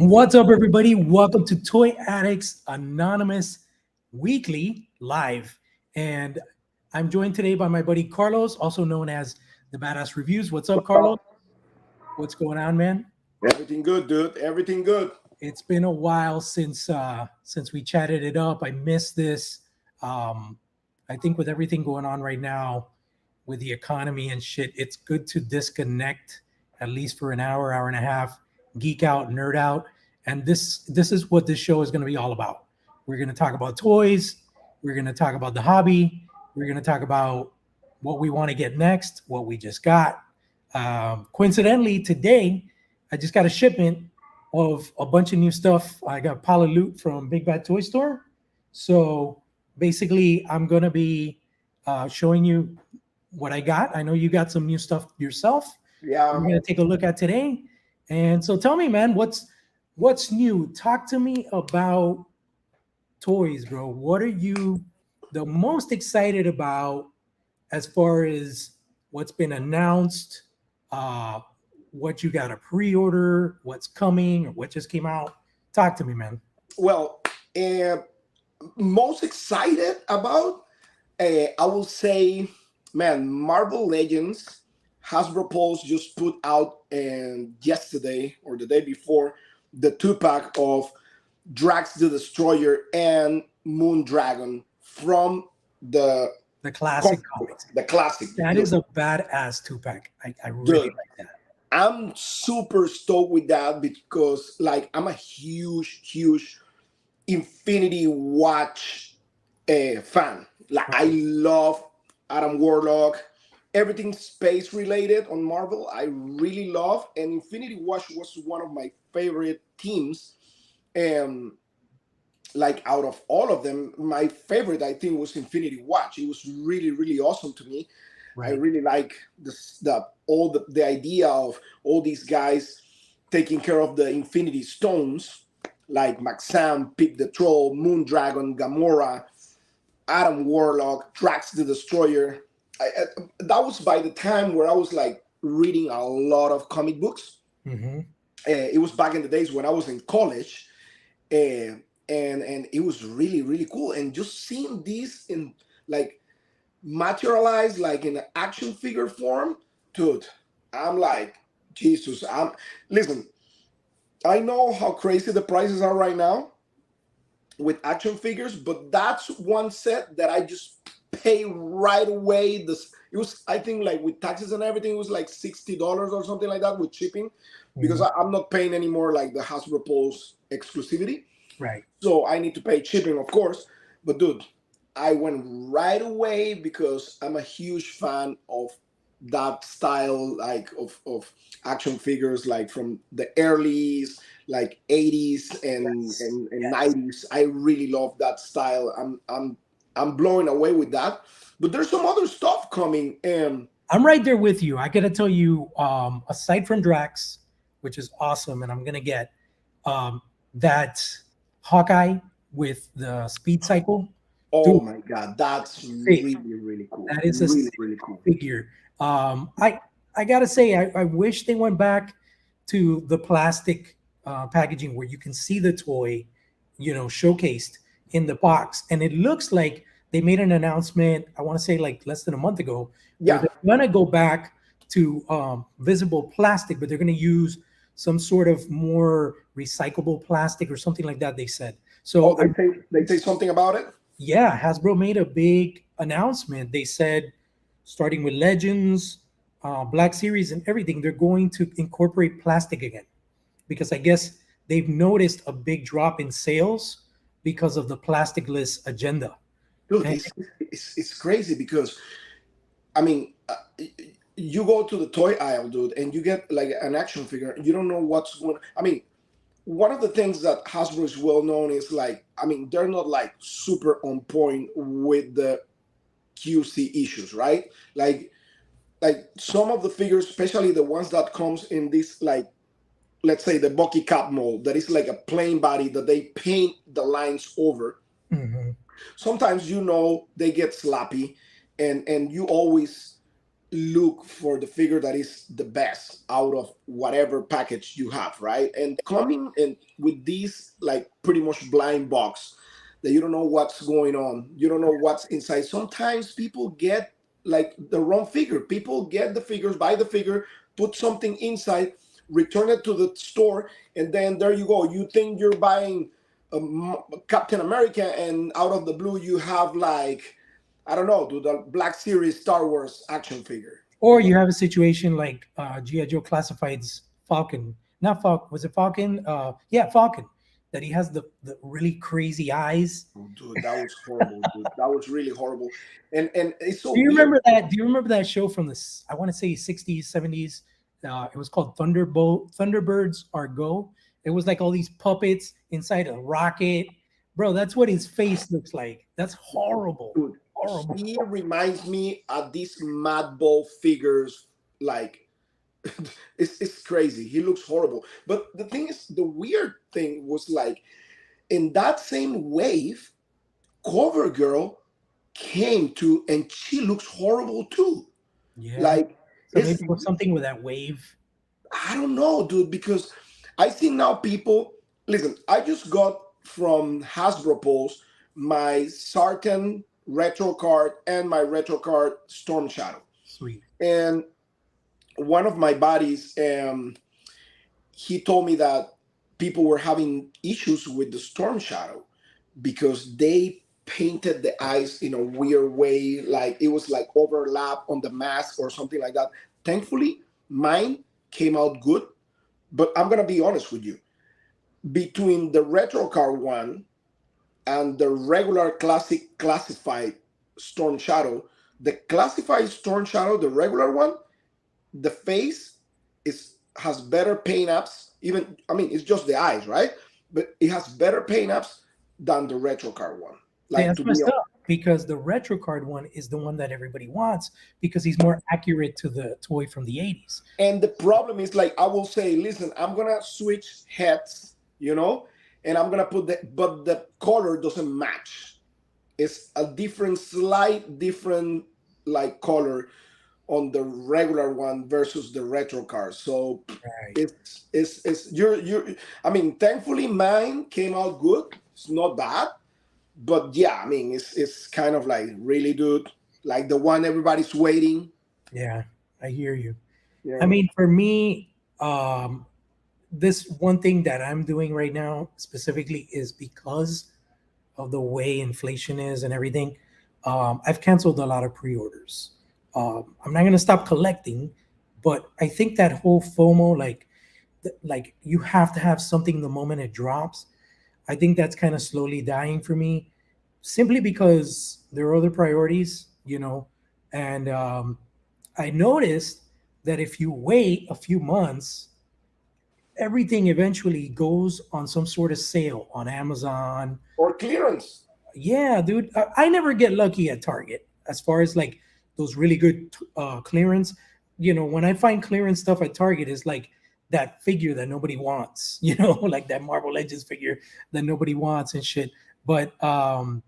What's up, everybody? Welcome to Toy Addicts Anonymous Weekly Live. And I'm joined today by my buddy Carlos, also known as the Badass Reviews. What's up, Carlos? What's going on, man? Everything good, dude. Everything good. It's been a while since we chatted it up. I missed this. I think with everything going on right now with the economy and shit, it's good to disconnect at least for an hour, hour and a half, geek out, nerd out. And this is what this show is going to be all about. We're going to talk about toys. We're going to talk about the hobby. We're going to talk about what we want to get next, what we just got. Coincidentally, today, I just got a shipment of a bunch of new stuff. I got pile of loot from Big Bad Toy Store. So basically, I'm going to be showing you what I got. I know you got some new stuff yourself. Yeah. I'm going to take a look at today. And so tell me, man, what's new? Talk to me about toys, bro. What are you the most excited about as far as what's been announced, what you got to pre-order, what's coming, or what just came out? Talk to me, man. Well, most excited about, I will say, man, Marvel Legends. Hasbro Pulse just put out yesterday or the day before the 2-pack of Drax the Destroyer and Moondragon from the classic comics. The classic. That is a badass 2-pack. I really like that. I'm super stoked with that because, like, I'm a huge Infinity Watch fan. Like, I love Adam Warlock. Everything space related on Marvel, I really love. And Infinity Watch was one of my favorite teams. Like, out of all of them, my favorite, I think, was Infinity Watch. It was really awesome to me. Right. I really like the idea of all these guys taking care of the Infinity Stones, like Maxam, Pip the Troll, Moondragon, Gamora, Adam Warlock, Drax the Destroyer. That was by the time where I was like reading a lot of comic books. Mm-hmm. It was back in the days when I was in college, and it was really cool. And just seeing this in like materialized like in an action figure form, dude, I'm like, Jesus. Listen, I know how crazy the prices are right now with action figures, but that's one set that I just pay right away. It was, I think, like with taxes and everything, it was like $60 or something like that with shipping, because I'm not paying anymore like the Hasbro Pulse exclusivity. Right. So I need to pay shipping, of course. But dude, I went right away because I'm a huge fan of that style, like of action figures, like from the early like 80s and 90s. I really love that style. I'm blowing away with that. But there's some other stuff coming. I'm right there with you. I gotta tell you, aside from Drax, which is awesome, and I'm gonna get that Hawkeye with the speed cycle. Oh, dude, my God, that's really cool. That is a really cool figure. I gotta say, I wish they went back to the plastic packaging where you can see the toy, showcased in the box, and it looks like they made an announcement, I want to say like less than a month ago. Yeah, they're gonna go back to visible plastic, but they're gonna use some sort of more recyclable plastic or something like that, they said. So they say something about it. Yeah, Hasbro made a big announcement. They said, starting with Legends, Black Series, and everything, they're going to incorporate plastic again, because I guess they've noticed a big drop in sales because of the plasticless agenda. Dude, it's crazy because, I mean, you go to the toy aisle, dude, and you get like an action figure. You don't know what's going. I mean, one of the things that Hasbro is well known is like, I mean, they're not like super on point with the QC issues, right? Like some of the figures, especially the ones that comes in this, like, let's say the Bucky Cap mold, that is like a plain body that they paint the lines over. Mm-hmm. Sometimes, they get sloppy, and you always look for the figure that is the best out of whatever package you have, right? And coming in with these like pretty much blind box that you don't know what's going on, you don't know what's inside. Sometimes people get like the wrong figure. People get the figures, buy the figure, put something inside, return it to the store, and then there you go. You think you're buying Captain America, and out of the blue you have like, I don't know, do the Black Series Star Wars action figure. Or you have a situation like G.I. Joe Classified's Falcon. Not Falcon. Was it Falcon? Yeah, Falcon. That he has the really crazy eyes. Oh, dude, that was horrible, dude. That was really horrible. And it's so Do you weird. remember that? Do you remember that show from the I want to say 60s, 70s? It was called Thunderbirds Are Go. It was like all these puppets inside a rocket. Bro, that's what his face looks like. That's horrible. Dude, Horrible. he reminds me of these Madball figures. Like, it's crazy. He looks horrible. But the thing is, the weird thing was like, in that same wave, CoverGirl came to, and she looks horrible too. Yeah. Like, So maybe it's, it was something with that wave. I don't know, dude, because I see now people. Listen, I just got from Hasbro Pulse my Sarken retro card and my retro card Storm Shadow. Sweet. And one of my buddies, he told me that people were having issues with the Storm Shadow because they painted the eyes in a weird way, like it was like overlap on the mask or something like that. Thankfully, mine came out good, but I'm gonna be honest with you. Between the retro card one and the regular classic classified Storm Shadow, the classified Storm Shadow, the regular one, the face is has better paint apps. Even I mean, it's just the eyes, right? But it has better paint apps than the retro card one. See, Like that's to be messed honest. up because the retro card one is the one that everybody wants because he's more accurate to the toy from the 80s. And the problem is like I will say, listen, I'm gonna switch heads, and I'm gonna put but the color doesn't match. It's a different, slight different like color on the regular one versus the retro card. So Right. it's you're I mean, thankfully mine came out good. It's not bad. But yeah, I mean it's kind of like really dude, like the one everybody's waiting. Yeah, I hear you. I Yeah. mean, for me, this one thing that I'm doing right now specifically is because of the way inflation is and everything. I've canceled a lot of pre-orders. I'm not gonna stop collecting, but I think that whole FOMO, like you have to have something the moment it drops. I think that's kind of slowly dying for me, simply because there are other priorities, and I noticed that if you wait a few months, everything eventually goes on some sort of sale on Amazon. Or clearance. Yeah, dude, I never get lucky at Target as far as like those really good clearance. When I find clearance stuff at Target, is like that figure that nobody wants, like that Marvel Legends figure that nobody wants and shit. But I'm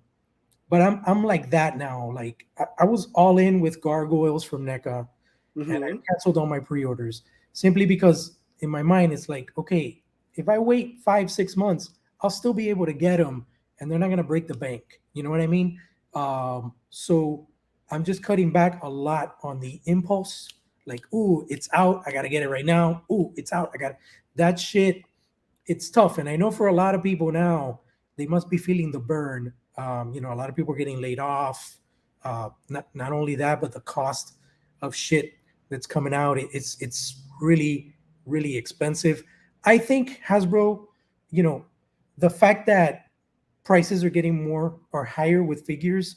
like that now. Like I was all in with gargoyles from NECA, and I Hmm. canceled all my pre-orders simply because in my mind it's like, okay, if I wait 5-6 months, I'll still be able to get them, and they're not gonna break the bank. You know what I mean? So I'm just cutting back a lot on the impulse. Like, ooh, it's out, I gotta get it right now. Ooh, it's out, I got that shit. It's tough, and I know for a lot of people now, they must be feeling the burn. A lot of people are getting laid off. Not only that, but the cost of shit that's coming out, it's really really expensive. I think Hasbro, you know, the fact that prices are getting more or higher with figures,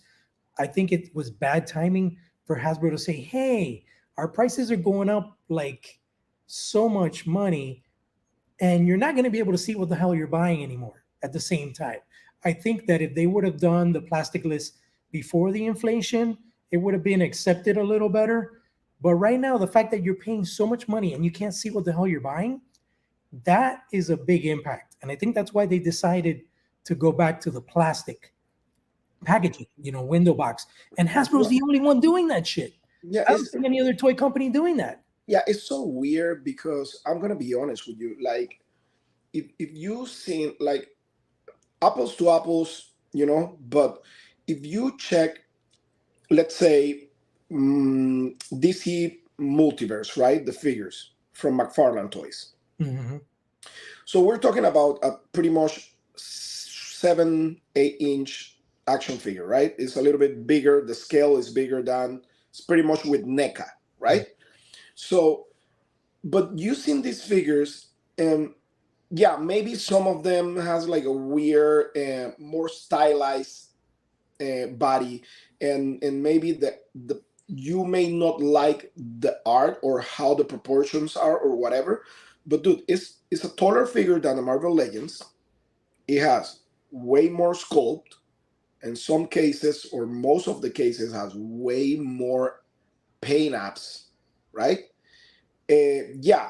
I think it was bad timing for Hasbro to say, "Hey, our prices are going up like so much money, and you're not going to be able to see what the hell you're buying anymore at the same time." I think that if they would have done the plastic list before the inflation, it would have been accepted a little better. But right now, the fact that you're paying so much money and you can't see what the hell you're buying, that is a big impact. And I think that's why they decided to go back to the plastic packaging, window box. And Hasbro's Yeah. the only one doing that shit. Yeah, I don't see any other toy company doing that. yeah, it's so weird because I'm gonna be honest with you. Like, if you seen like apples to apples, but if you check, let's say, DC Multiverse, right? The figures from McFarlane Toys. Mm-hmm. So we're talking about a pretty much 7, 8 inch action figure, right? It's a little bit bigger. The scale is bigger than it's pretty much with NECA, right? So, but using these figures, and yeah, maybe some of them has like a weird, more stylized body, and maybe the you may not like the art or how the proportions are or whatever. But dude, it's a taller figure than the Marvel Legends. It has way more sculpt. In some cases, or most of the cases, has way more paint apps, right? Yeah,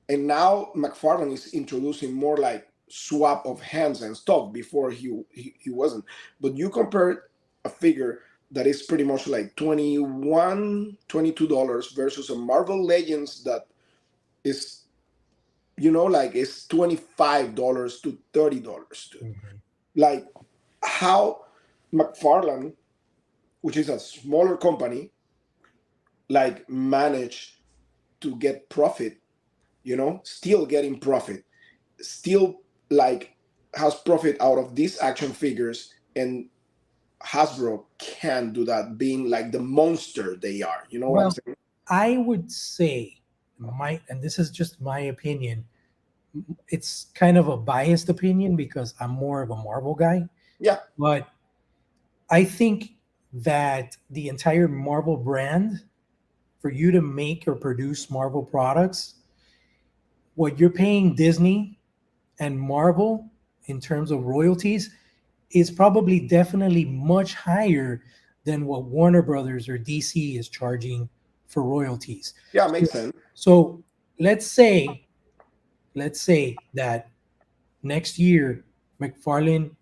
and now McFarlane is introducing more like swap of hands and stuff. Before he wasn't. But you compare a figure that is pretty much like 21, $22 versus a Marvel Legends that is, like it's $25 to $30. Dude. Mm-hmm. Like how McFarlane, which is a smaller company, like managed to get profit, still getting profit, still like has profit out of these action figures, and Hasbro can do that, being like the monster they are. You know what I'm Well, saying? I would say and this is just my opinion. It's kind of a biased opinion because I'm more of a Marvel guy, Yeah, but I think that the entire Marvel brand, for you to make or produce Marvel products, what you're paying Disney and Marvel in terms of royalties is probably definitely much higher than what Warner Brothers or DC is charging for royalties. yeah, So, makes sense. so let's say that next year McFarlane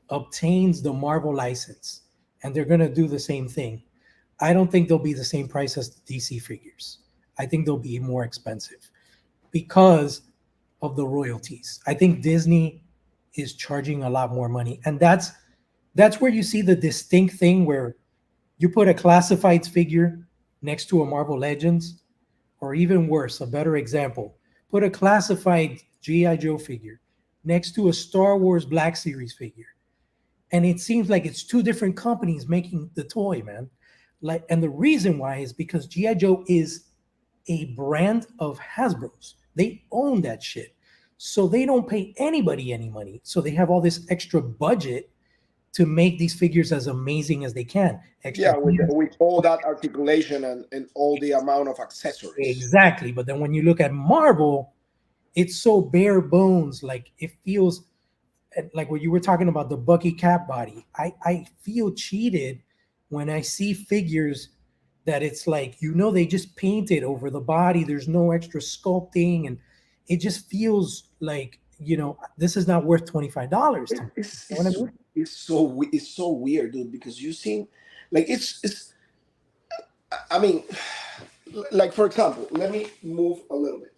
obtains the Marvel license and they're going to do the same thing. I don't think they'll be the same price as the DC figures. I think they'll be more expensive because of the royalties. I think Disney is charging a lot more money, and that's where you see the distinct thing where you put a classifieds figure next to a Marvel Legends, or even worse, a better example, put a classified GI Joe figure next to a Star Wars Black Series figure, and it seems like it's two different companies making the toy, man. Like, and the reason why is because GI Joe is a brand of Hasbro's. They own that shit. So they don't pay anybody any money. So they have all this extra budget to make these figures as amazing as they can. Extra Yeah, with all that articulation and all the amount of accessories. exactly. But then when you look at Marvel, it's so bare bones. Like it feels like what you were talking about, the Bucky Cap body. I feel cheated when I see figures that it's like, they just painted over the body. There's no extra sculpting, and it just feels like, this is not worth $25 to It, me. it's You know what I it's mean? it's so weird, dude. Because you seen, like it's. I mean, like for example, let me move a little bit.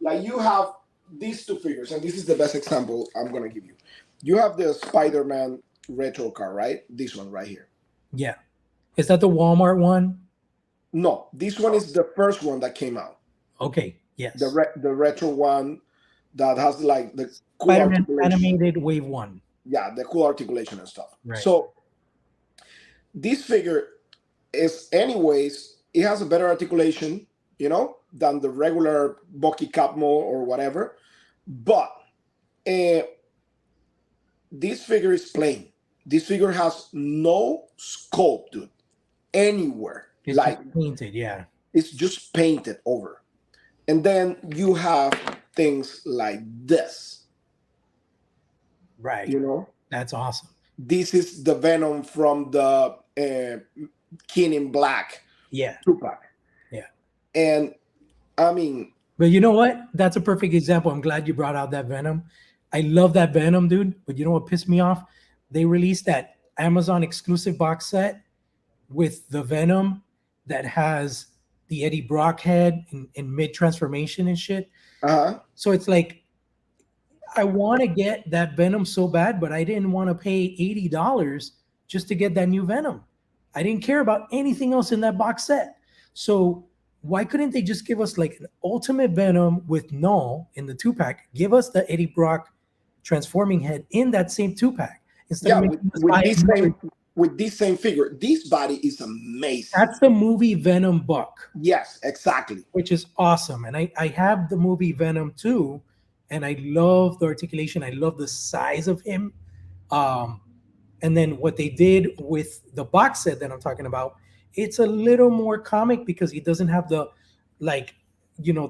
Like you have these two figures, and this is the best example I'm gonna give you. You have the Spider-Man retro car, right? This one right here. Yeah. Is that the Walmart one? No, this one is the first one that came out. Okay. The Yes. the retro one that has like the cool Spider-Man articulation. animated wave one. Yeah, the cool articulation and stuff. Right. So this figure is, anyways, it has a better articulation, than the regular Bucky Capmo or whatever. But uh, this figure is plain. This figure has no sculpt, dude, anywhere. It's Like just painted. Yeah. it's just painted over. And then you have things like this, Right. you know. That's awesome. This is the Venom from the King in Black Yeah. Tupac. Yeah. And I mean, But you know what? That's a perfect example. I'm glad you brought out that Venom. I love that Venom, dude. But you know what pissed me off? They released that Amazon exclusive box set with the Venom, that has the Eddie Brock head in mid transformation and shit. Uh-huh. So it's like I want to get that Venom so bad, but I didn't want to pay $80 just to get that new Venom. I didn't care about anything else in that box set. So why couldn't they just give us like an Ultimate Venom with Null in the 2 pack? Give us the Eddie Brock transforming head in that same 2 pack instead of Yeah, making us with buy this another. same with this same figure. This body is amazing. That's the movie Venom Buck, Yes, exactly. which is awesome. And I have the movie Venom too, and I love the articulation. I love the size of him. Um, and then what they did with the box set that I'm talking about, it's a little more comic because he doesn't have the like,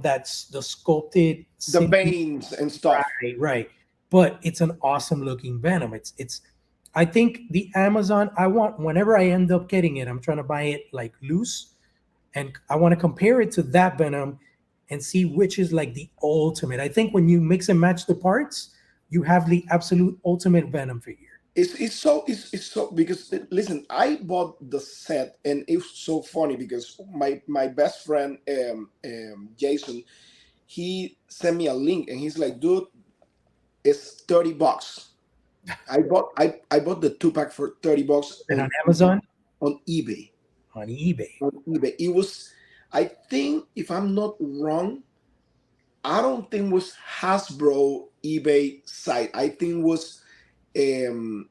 that's the sculpted The sinew. veins and stuff. Right, right. But it's an awesome looking Venom. It's I think the Amazon, I want whenever I end up getting it, I'm trying to buy it like loose, and I want to compare it to that Venom and see which is like the ultimate. I think when you mix and match the parts, you have the absolute ultimate Venom figure. It's so because listen, I bought the set and it was so funny because my best friend Jason, he sent me a link and he's like, dude, it's $30. I bought the 2 pack for $30 And on Amazon, on eBay. on eBay. On eBay. It was, I think, if I'm not wrong, I don't think it was Hasbro eBay site. I think it was um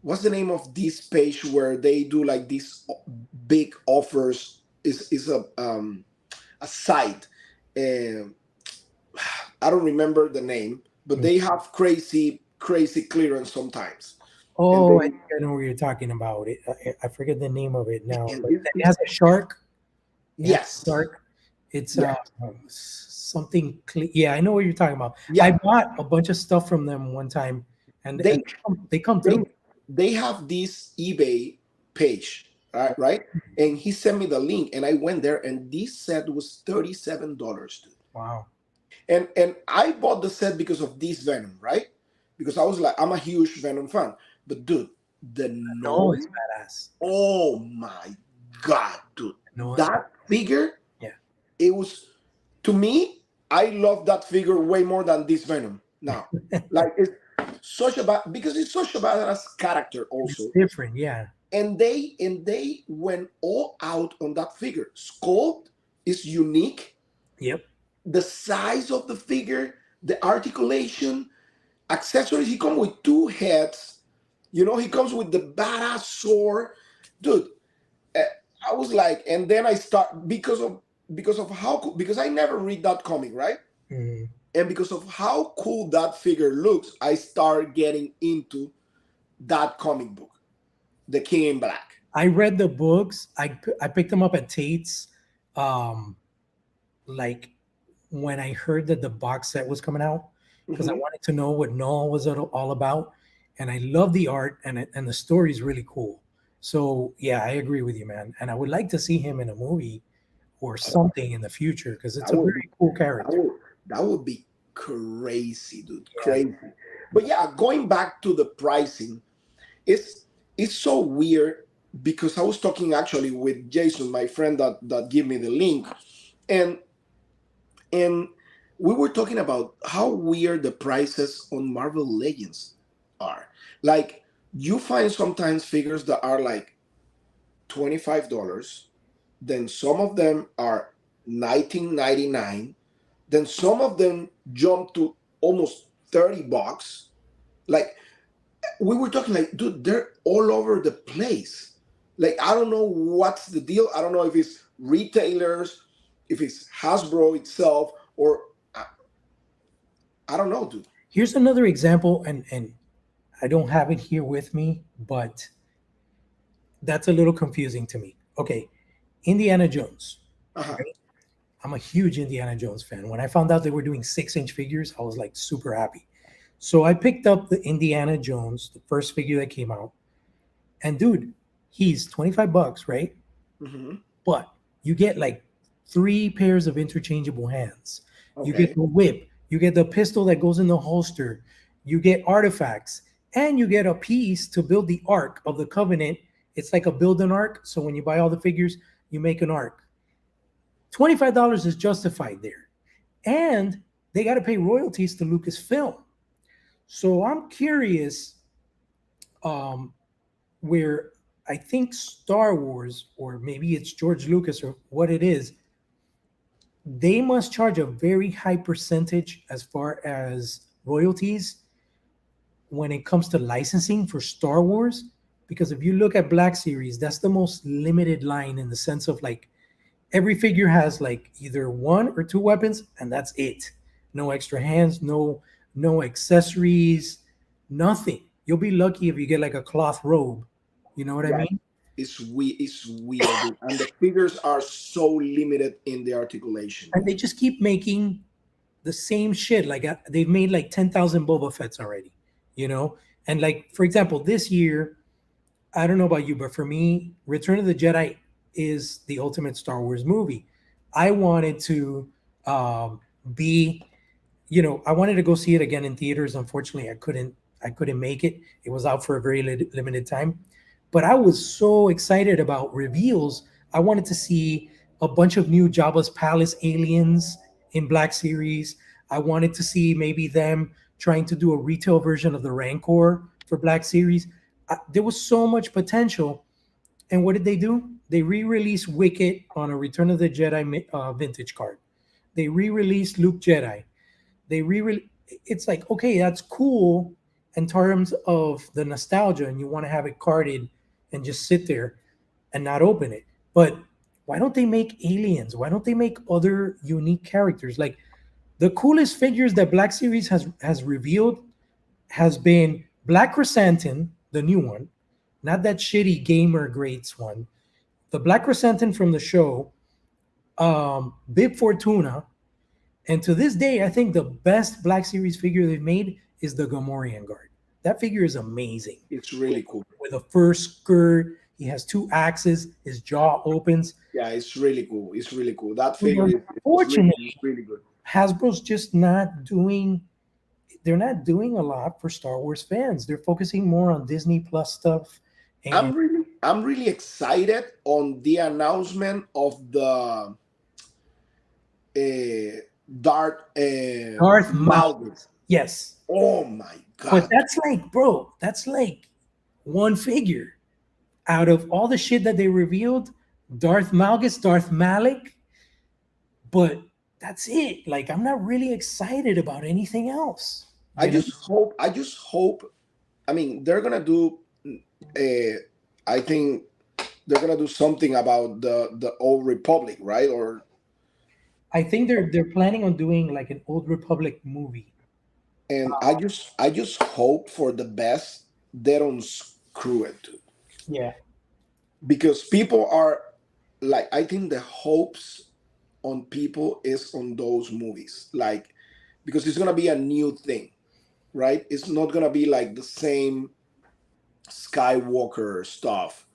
what's the name of this page where they do like these big offers is a site. Um I don't remember the name, but they have crazy clearance sometimes. And Oh, I they think I know what you're talking about. I forget the name of it now, and but it, it it's has a shark. It has a yes. shark. It's Yeah. something. Yeah, I know what you're talking about. I Yeah. bought a bunch of stuff from them one time, and They they come they through. they have this eBay page, right? And he sent me the link, and I went there, and this set was $37, dude. Wow. And I bought the set because of this Venom, right? Because I was like, I'm a huge Venom fan. But dude, the No, it's gnome, badass. oh my god, dude, No, it's that figure, yeah. it was to me. I love that figure way more than this Venom. Now, like it's such a bad because it's such a badass character It's also, different. Yeah. and they went all out on that figure. Sculpt is unique. Yep. The size of the figure, the articulation, accessories. He comes with two heads. He comes with the badass sword, dude. eh, I was like, and then I start because of how cool, because I never read that comic, right? Mhm. And because of how cool that figure looks, I start getting into that comic book, The King in Black. I read the books. I picked them up at Tate's. Um, like when I heard that the box set was coming out because I Hmm. wanted to know what Null was all about, and I love the art and the story is really cool. So yeah, I agree with you, man. And I would like to see him in a movie or something in the future because it's That a would be very cool that character. would that would be crazy, dude, Yeah. crazy. But yeah, going back to the pricing, it's it's so weird because I was talking actually with Jason, my friend that gave me the link, and and we were talking about how weird the prices on Marvel Legends are. Like you find sometimes figures that are like $25, then some of them are 19.99, then some of them jump to almost $30. Like we were talking like, dude, they're all over the place. Like I don't know what's the deal. I don't know if it's retailers, if it's Hasbro itself, or I, I don't know, dude. Here's another example, and I don't have it here with me, but that's a little confusing to me. Okay, Indiana Jones. Uh-huh. Right? I'm a huge Indiana Jones fan. When I found out they were doing 6-inch figures, I was like super happy. So I picked up the Indiana Jones, the first figure that came out. And dude, he's 25 bucks, right? Hmm. But you get like 3 pairs of interchangeable hands. You get Okay. the whip, you get the pistol that goes in the holster, you get artifacts, and you get a piece to build the Ark of the Covenant. It's like a build an arc. So when you buy all the figures, you make an arc. $25 is justified there. And they got to pay royalties to Lucasfilm. So I'm curious, um, where I think Star Wars, or maybe it's George Lucas or what it is, they must charge a very high percentage as far as royalties when it comes to licensing for Star Wars. Because if you look at Black Series, that's the most limited line in the sense of like every figure has like either one or two weapons, and that's it. No extra hands, no accessories, nothing. You'll be lucky if you get like a cloth robe. You know what I Yeah, mean? it's weird, dude. And the figures are so limited in the articulation. And they just keep making the same shit. Like they've made like 10,000 Boba Fett's already, you know? And like, for example, this year, I don't know about you, but for me, Return of the Jedi is the ultimate Star Wars movie. I wanted to um, be, I wanted to go see it again in theaters. Unfortunately, I couldn't make it. It was out for a very limited time. But I was so excited about reveals. I wanted to see a bunch of new Jabba's Palace aliens in Black Series. I wanted to see maybe them trying to do a retail version of the Rancor for Black Series. There was so much potential. And what did they do? They re-released Wicket on a Return of the Jedi vintage card. They re-released Luke Jedi. They re It's like, okay, that's cool in terms of the nostalgia, and you want to have it carded and just sit there and not open it. But why don't they make aliens? Why don't they make other unique characters? Like the coolest figures that Black Series has revealed has been Black Chrysanthemum, the new one, not that shitty Gamer Greats one. The Black Chrysanthemum from the show, Bib Fortuna, and to this day, I think the best Black Series figure they've made is the Gamorrean Guard. That figure is amazing. It's really cool. With a fur skirt, he has two axes, his jaw opens. Yeah, it's really cool. It's really cool. That And figure is unfortunately, really good. Hasbro's just not doing. They're not doing a lot for Star Wars fans. They're focusing more on Disney Plus stuff. And I'm really excited on the announcement of the Darth Darth Maul, Malgus. yes, Oh my but god! that's like, bro, that's like one figure out of all the shit that they revealed. Darth Malgus, Darth Malik, but that's it. Like, I'm not really excited about anything else. I You know, just hope. I just hope. I mean, they're gonna do. I think they're gonna do something about the old Republic, right? Or I think they're planning on doing like an Old Republic movie. and I just hope for the best. They don't screw it, dude. Yeah. Because people are like, I think the hopes on people is on those movies, like because it's gonna be a new thing, right? It's not gonna be like the same Skywalker stuff.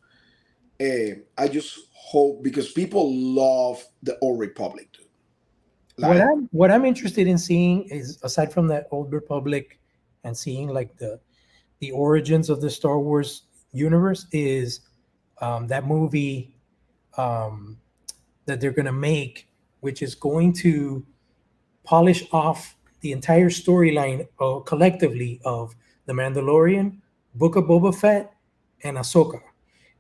I just hope because people love the Old Republic, dude. What Like, I'm interested in seeing is, aside from that Old Republic and seeing like the origins of the Star Wars universe, is that movie um, that they're going to make, which is going to polish off the entire storyline collectively of The Mandalorian, Book of Boba Fett, and Ahsoka.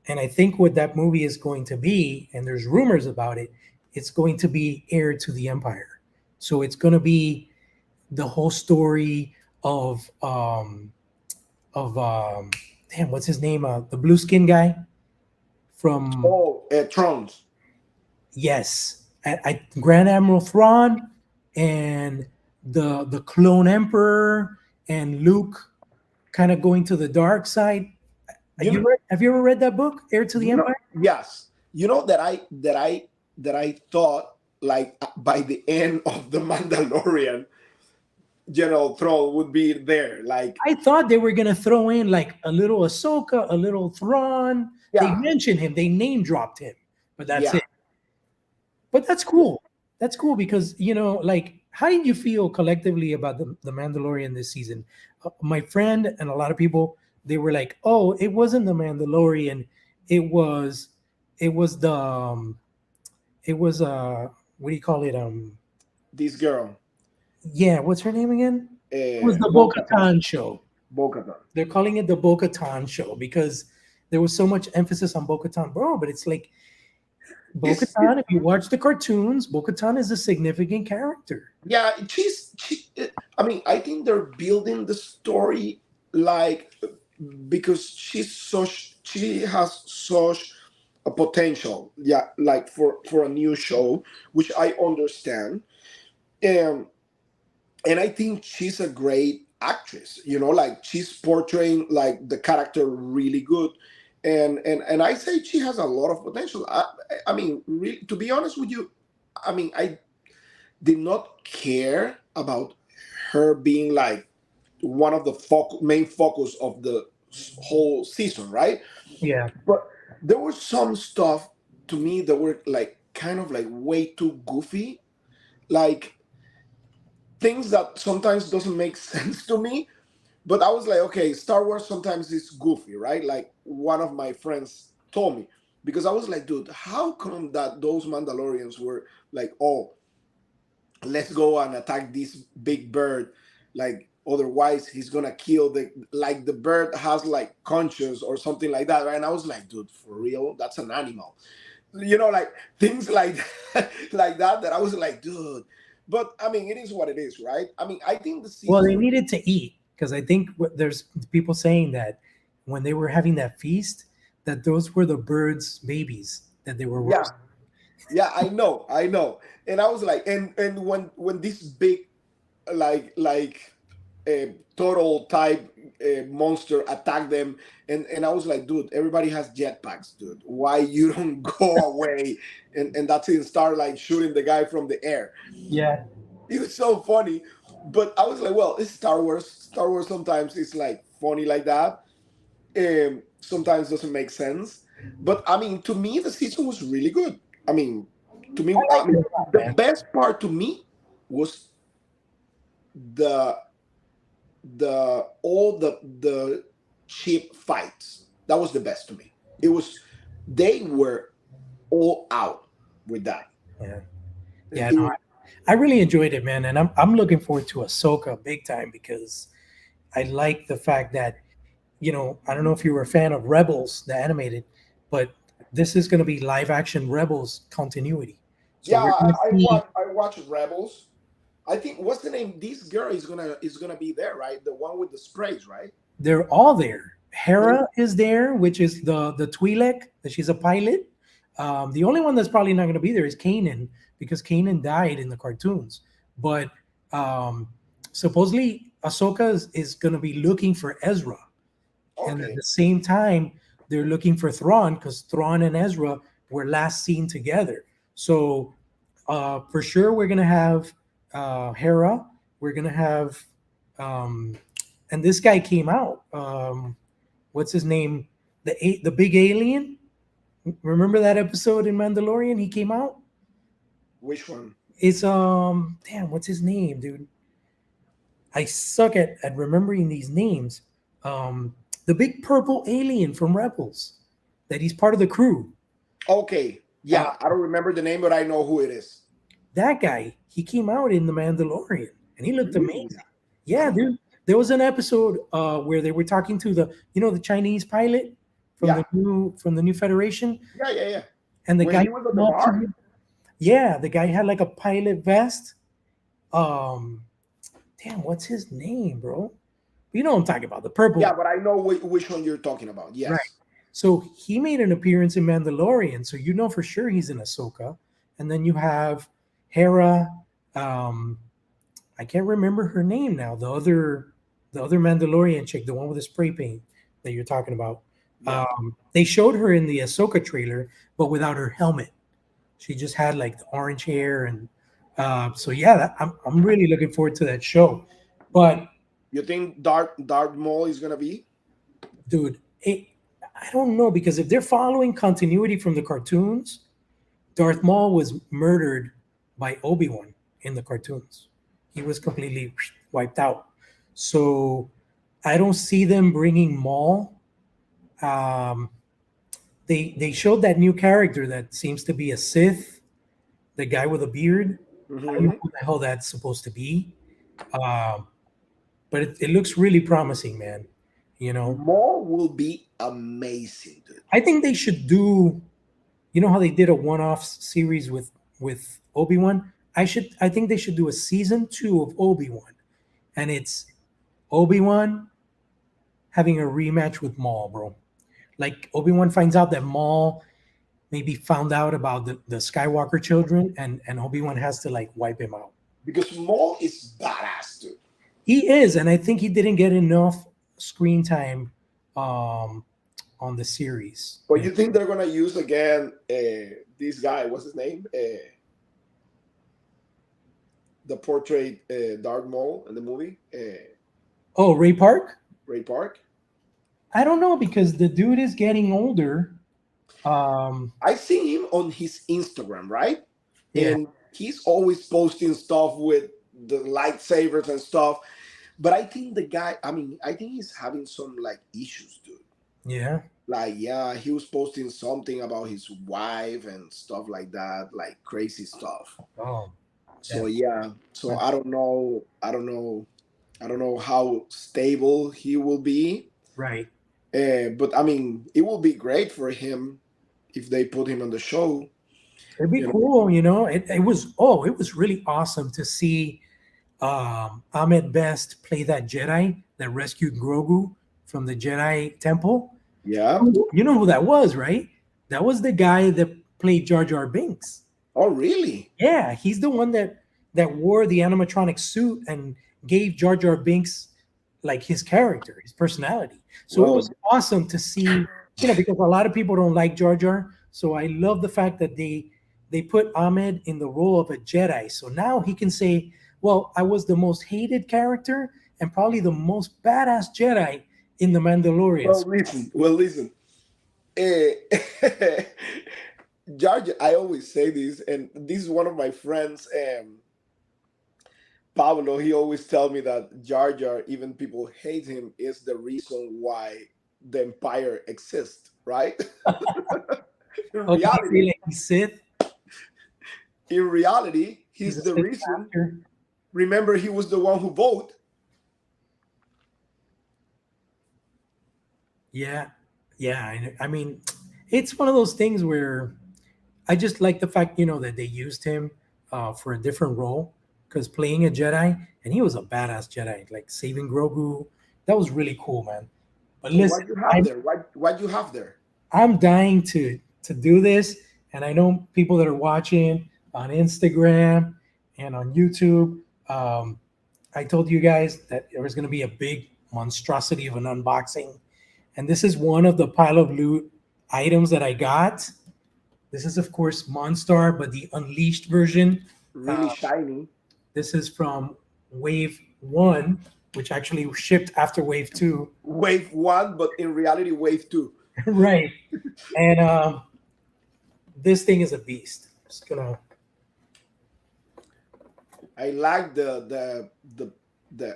And I think what that movie is going to be, and there's rumors about it, it's going to be Heir to the Empire. So it's going to be the whole story of damn, what's his name? The blue skin guy from, oh, Thrones. yes, Grand Admiral Thrawn, and the clone emperor, and Luke kind of going to the dark side. You know, Have you ever read that book, Heir to the you know, Empire? yes. You know that I thought like by the end of the Mandalorian, General Thrawn would be there. Like, I thought they were gonna throw in like a little Ahsoka, a little Thrawn. They yeah, mentioned him, they name dropped him, but that's yeah. it. But that's cool. That's cool because, like, how did you feel collectively about the Mandalorian this season? My friend and a lot of people, they were like, "Oh, it wasn't the Mandalorian. It was, it was the it was what do you call it? This girl, Yeah, what's her name again? It was the Bo-Katan. Bo-Katan show. Bo-Katan. They're calling it the Bo-Katan show because there was so much emphasis on Bo-Katan, bro. But it's like It, Bo-Katan. If you watch the cartoons, Bo-Katan is a significant character. yeah, I mean, I think they're building the story like because she has such a potential, yeah, like for a new show, which I understand. Um, and I think she's a great actress. Like she's portraying like the character really good, and I say she has a lot of potential. I mean, to be honest with you, I mean, I did not care about her being like one of the main focus of the whole season, right? Yeah. But there was some stuff to me that were like kind of like way too goofy, like things that sometimes doesn't make sense to me. But I was like, okay, Star Wars sometimes is goofy, right? Like one of my friends told me, because I was like, dude, how come that those Mandalorians were like, oh, let's go and attack this big bird, like otherwise he's gonna kill the bird has like conscience or something like that, right? And I was like, dude, for real, that's an animal, like things like like that I was like, dude. But I mean, it is what it is, right? I mean, I think the Well, they season. needed to eat because I think there's people saying that when they were having that feast, that those were the birds' babies that they were Yeah, roasting. yeah, I know. And I was like, and when this big like total type monster attack them, and I was like, dude, everybody has jetpacks, dude. Why you don't go away and that's it, and start like shooting the guy from the air? Yeah. It was so funny. But I was like, well, it's Star Wars. Star Wars sometimes it's like funny like that. Sometimes doesn't make sense. But I mean, to me, the season was really good. I mean, to me, I I liked it mean, a lot, the man. best part to me was the all the cheap fights. That was the best to me. It was They were all out with that. Yeah. Yeah, It no, was, I really enjoyed it, man, and I'm looking forward to Ahsoka big time because I like the fact that I don't know if you were a fan of Rebels, the animated, but this is going to be live action Rebels continuity. So yeah. we're going to see I watched Rebels. I think what's the name? This girl is gonna be there, right? The one with the sprays, right? they're all there. They, Hera is there, which is the Twi'lek, that she's a pilot. The only one that's probably not going to be there is Kanan because Kanan died in the cartoons. But um, supposedly Ahsoka is going to be looking for Ezra, and at okay. the same time they're looking for Thrawn because Thrawn and Ezra were last seen together. So for sure we're gonna have Hera. We're gonna have um, and this guy came out. What's his name? The big alien. Remember that episode in Mandalorian? He came out. Which one? It's damn, what's his name, dude? I suck at remembering these names. The big purple alien from Rebels, that he's part of the crew. Okay. Uh, Yeah, I don't remember the name, but I know who it is. that guy, he came out in the Mandalorian, and he looked Really? amazing. Yeah, dude. There was an episode where they were talking to the Chinese pilot from Yeah. the new Federation, Yeah. and the When guy he was at came the up to bar. him. Yeah, the guy had like a pilot vest. Um, damn, what's his name, bro? You know what I'm talking about, the Yeah, purple. but I know which one you're talking about. Right. Yes. So he made an appearance in Mandalorian, so you know for sure he's in Ahsoka. And then you have Hera. Um, I can't remember her name now. The other Mandalorian chick, the one with the spray paint that you're talking about. Yeah. They showed her in the Ahsoka trailer, but without her helmet. She just had like the orange hair, and so yeah, I'm really looking forward to that show. But You think Darth Maul is gonna be? dude, I don't know because if they're following continuity from the cartoons, Darth Maul was murdered by Obi-Wan in the cartoons. He was completely wiped out. So I don't see them bringing Maul. Um, they showed that new character that seems to be a Sith. the guy with a beard. I don't know Hmm. who the hell that's supposed to be. Um, but it looks really promising, man. You know, More will be amazing, dude. I think they should do. You know how they did a one-off series with Obi-Wan? I think they should do a season 2 of Obi-Wan, and it's Obi-Wan having a rematch with Maul, bro. Like Obi-Wan finds out that Maul maybe found out about the Skywalker children, and Obi-Wan has to like wipe him out. Because Maul is badass, dude. He is, and I think he didn't get enough screen time um, on the series. But You you know? think they're gonna use again this guy? What's his name? The portrait Dark Maul in the movie, Oh, Ray Park? Ray Park. I don't know because the dude is getting older. I seen him on his Instagram, right? Yeah, And he's always posting stuff with the lightsabers and stuff. But I think the guy, I mean, I think he's having some like issues, dude. yeah. Like, yeah, he was posting something about his wife and stuff like that, like crazy stuff. Oh, So damn. yeah, so I don't know how stable he will be. Right. But I mean, it will be great for him if they put him on the show. It'd be You know, cool, you know. It was really awesome to see Ahmed Best play that Jedi that rescued Grogu from the Jedi Temple. yeah. You know who that was, right? That was the guy that played Jar Jar Binks. Oh, really? Yeah, he's the one that wore the animatronic suit and gave Jar Jar Binks like his character, his personality. So it Well, was awesome to see, because a lot of people don't like Jar Jar. So I love the fact that they put Ahmed in the role of a Jedi. So now he can say, "Well, I was the most hated character and probably the most badass Jedi in the Mandalorian." well, So, listen. Well, listen. Eh, George, I always say this, and this is one of my friends, Pablo. He always tell me that Jar Jar, even people hate him, is the reason why the Empire exists. Right? in oh, did he say reality, like he's Sith? in reality, He's he's a the Sith reason. master. Remember, he was the one who voted. Yeah, yeah. I mean, it's one of those things where I just like the fact, that they used him for a different role because playing a Jedi, and he was a badass Jedi, like saving Grogu. That was really cool, man. But So listen, what you have there? What you have there? I'm dying to do this, and I know people that are watching on Instagram and on YouTube. I told you guys that there was going to be a big monstrosity of an unboxing, and this is one of the pile of loot items that I got. This is, of course, Monstar, but the unleashed version. Really shiny. This is from Wave 1, which actually shipped after Wave 2. Wave one, but in reality, wave two. Right. And this thing is a beast. Just gonna. I like the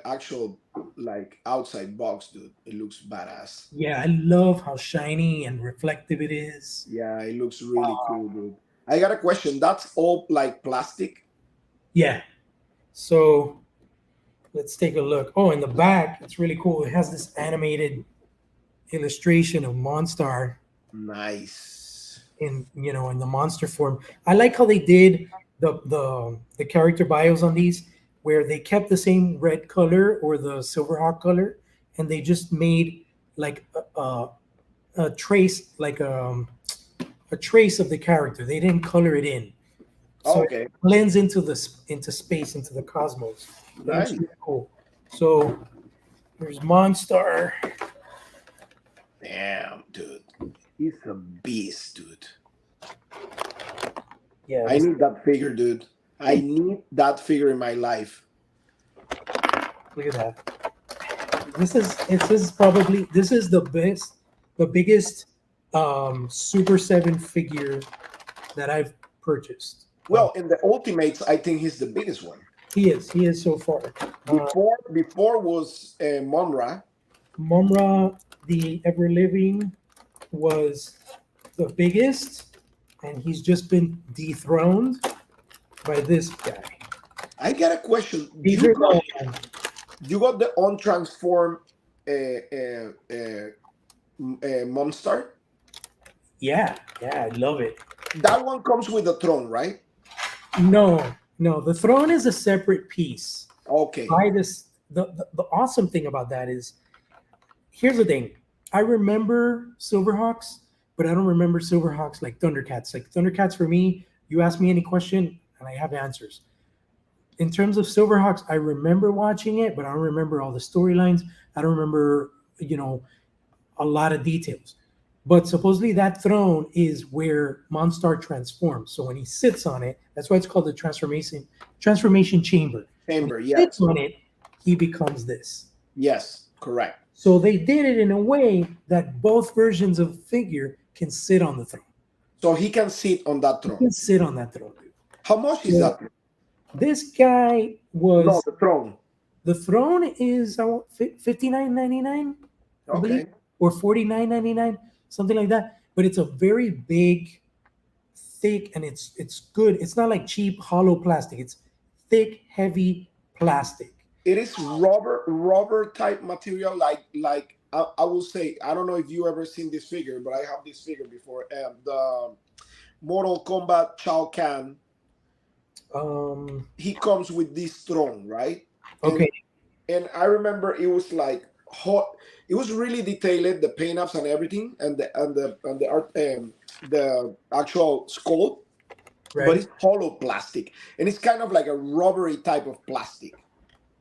actual like outside box, dude. It looks badass. Yeah, I love how shiny and reflective it is. Yeah, it looks really cool, dude. I got a question. That's all like plastic? Yeah. So let's take a look. Oh, in the back, it's really cool. It has this animated illustration of Monstar Nice. in the monster form. I like how they did the character bios on these, where they kept the same red color or the Silverhawk color, and they just made like a trace, like a trace of the character. They didn't color it in, so it Okay. blends into space, into the cosmos. It looks Nice. really cool. So there's Monstar. Damn, dude. He's a beast, dude. Yeah, I need that figure, dude. I need that figure in my life. look at that. This is the biggest Super 7 figure that I've purchased. Well, in the Ultimates, I think he's the biggest one. He is so far. Before was Monra. Mumra, the Ever Living, was the biggest, and he's just been dethroned. by this guy. I got a question. These are the You got the on transform Monster? yeah, I love it. That one comes with the throne, right? No, the throne is a separate piece. Okay. By this, the awesome thing about that is, here's the thing. I remember Silverhawks, but I don't remember Silverhawks like Thundercats. Like Thundercats for me, you ask me any question and I have answers. In terms of Silverhawks, I remember watching it, but I don't remember all the storylines. I don't remember, a lot of details. But supposedly that throne is where Monstar transforms. So when he sits on it, that's why it's called the transformation chamber. When Chamber, he sits yes. on it, he becomes this. Yes, correct. So they did it in a way that both versions of figure can sit on the throne. So he can sit on that He throne. can sit on that throne, dude. How much is that? This guy was No, the throne. The throne is $59.99, I believe, Okay. or $49.99, something like that. But it's a very big, thick, and it's good. It's not like cheap hollow plastic. It's thick, heavy plastic. It is rubber type material, like I will say. I don't know if you ever seen this figure, but I have this figure before. The Mortal Kombat Shao Kahn. He comes with this throne, right? Okay. And I remember it was like hot. It was really detailed, the paint ups and everything, and the art, the actual skull. Right. But it's hollow plastic, and it's kind of like a rubbery type of plastic.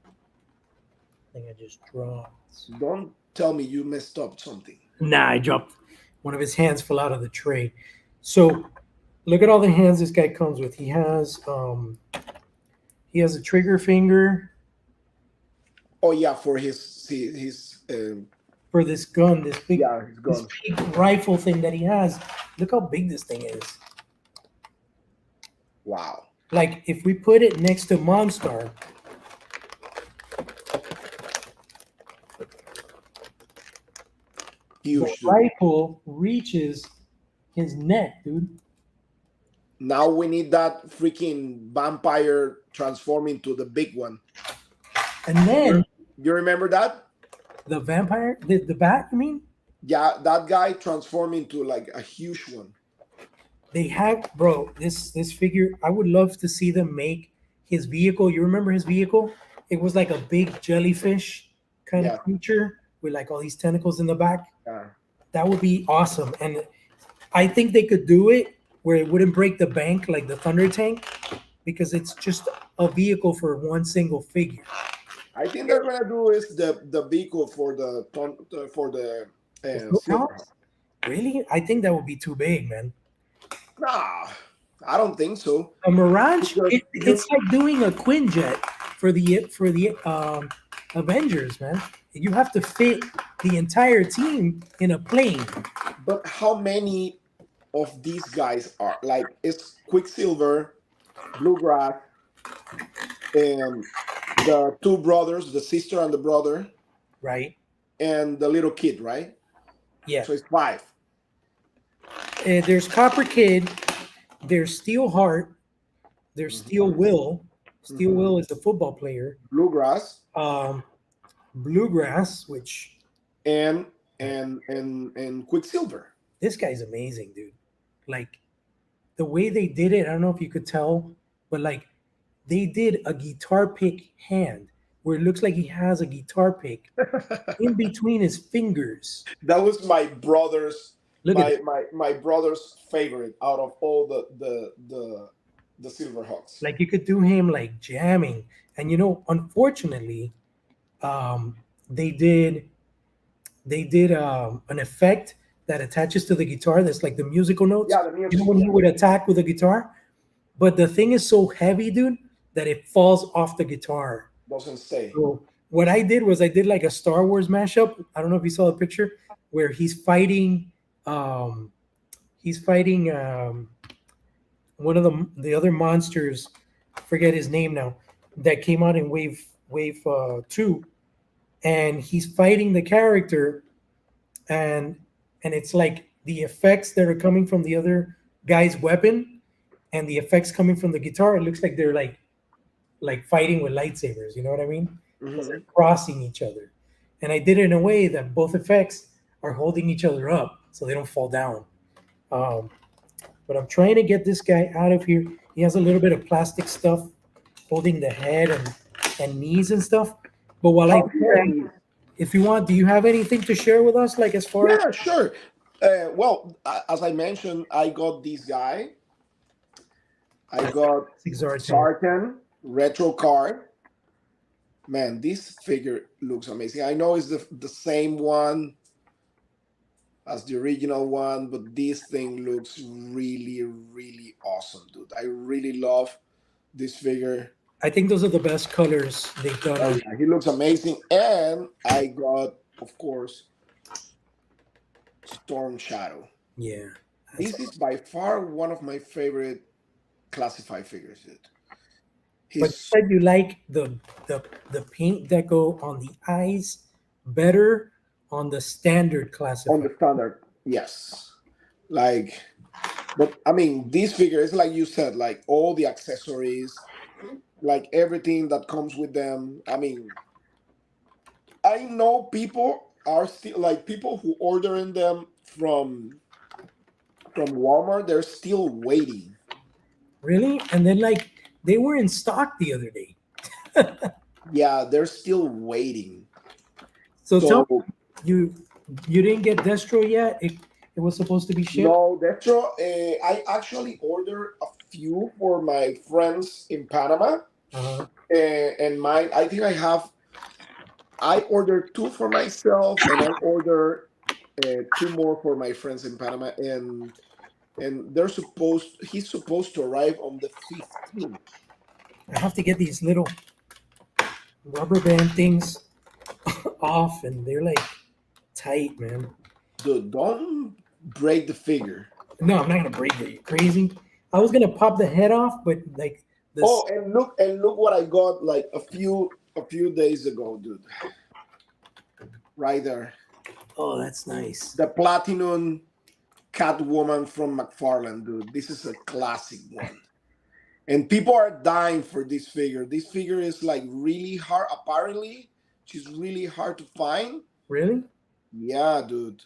I think I just dropped. Don't tell me you messed up something. Nah, I dropped. One of his hands fell out of the tray. So look at all the hands this guy comes with. He has a trigger finger. Oh yeah, for his for this gun, this big rifle thing that he has. Look how big this thing is. Wow. Like if we put it next to Monstar, huge. The rifle reaches his neck, dude. Now we need that freaking vampire transform into the big one. And then you remember that? The vampire, the bat, you mean? Yeah, that guy transformed into like a huge one. They have, bro, this figure, I would love to see them make his vehicle. You remember his vehicle? It was like a big jellyfish kind of creature with like all these tentacles in the back. Yeah. That would be awesome. And I think they could do it where it wouldn't break the bank like the Thunder Tank, because it's just a vehicle for one single figure. I think they're gonna do is the vehicle for the Silverhawks. Really? I think that would be too big, man. Nah, I don't think so. A Mirage, it's like doing a Quinjet for the Avengers, man. You have to fit the entire team in a plane. But how many of these guys are like? It's Quicksilver, Bluegrass, and the two brothers, the sister and the brother, right? And the little kid, right? Yeah. So it's 5. There's Copper Kid, there's Steelheart, there's Steel Will. Steel Will is the football player. Bluegrass. Bluegrass, which and Quicksilver. This guy's amazing, dude. Like the way they did it, I don't know if you could tell, but like they did a guitar pick hand where it looks like he has a guitar pick in between his fingers. That was my brother's my brother's favorite out of all the Silverhawks. Like you could do him like jamming, and unfortunately, they did an effect that attaches to the guitar. That's like the musical notes. Yeah, the music. When he would attack with a guitar, but the thing is so heavy, dude, that it falls off the guitar. Doesn't stay. So what I did was I did like a Star Wars mashup. I don't know if you saw the picture where he's fighting. One of the other monsters. Forget his name now. That came out in wave 2, and he's fighting the character, and it's like the effects that are coming from the other guy's weapon and the effects coming from the guitar, it looks like they're like fighting with lightsabers. You know what I mean? Because they're Hmm. crossing each other, and I did it in a way that both effects are holding each other up so they don't fall down. Um, but I'm trying to get this guy out of here. He has a little bit of plastic stuff holding the head and knees and stuff. But while I How do do that, I? if you want, do you have anything to share with us, like as far as Yeah, sure. Well, as I mentioned, I got this guy. I the got Zartan? Sartan retro card. Man, this figure looks amazing. I know it's the same one as the original one, but this thing looks really, really awesome, dude. I really love this figure. I think those are the best colors they've done Oh on. yeah, he looks amazing. And I got, of course, Storm Shadow. Yeah, that's. This is by far one of my favorite classified figures, dude. But you He's said you like the paint deco on the eyes better on the standard on classified. the standard, yes. Like, but I mean, this figure is like you said, like all the accessories, like everything that comes with them. I mean, I know people are still like people who ordering them from Walmart. They're still waiting. Really? And then like they were in stock the other day. Yeah, they're still waiting. So tell So me, you didn't get Destro yet? It was supposed to be shipped. no, that's true. I actually ordered a few for my friends in Panama, Uh-huh. and mine. I think I have. I ordered two for myself, and I ordered two more for my friends in Panama, and they're supposed. He's supposed to arrive on the 15th. I have to get these little rubber band things off, and they're like tight, man. Dude, don't break the figure. No, I'm not gonna break it. You crazy? I was gonna pop the head off, but like this. Oh, and look what I got like a few days ago, dude. Right there, Oh, that's nice. the platinum Catwoman from McFarlane, dude. This is a classic one, and people are dying for this figure. This figure is like really hard. Apparently, she's really hard to find. Really? Yeah, dude.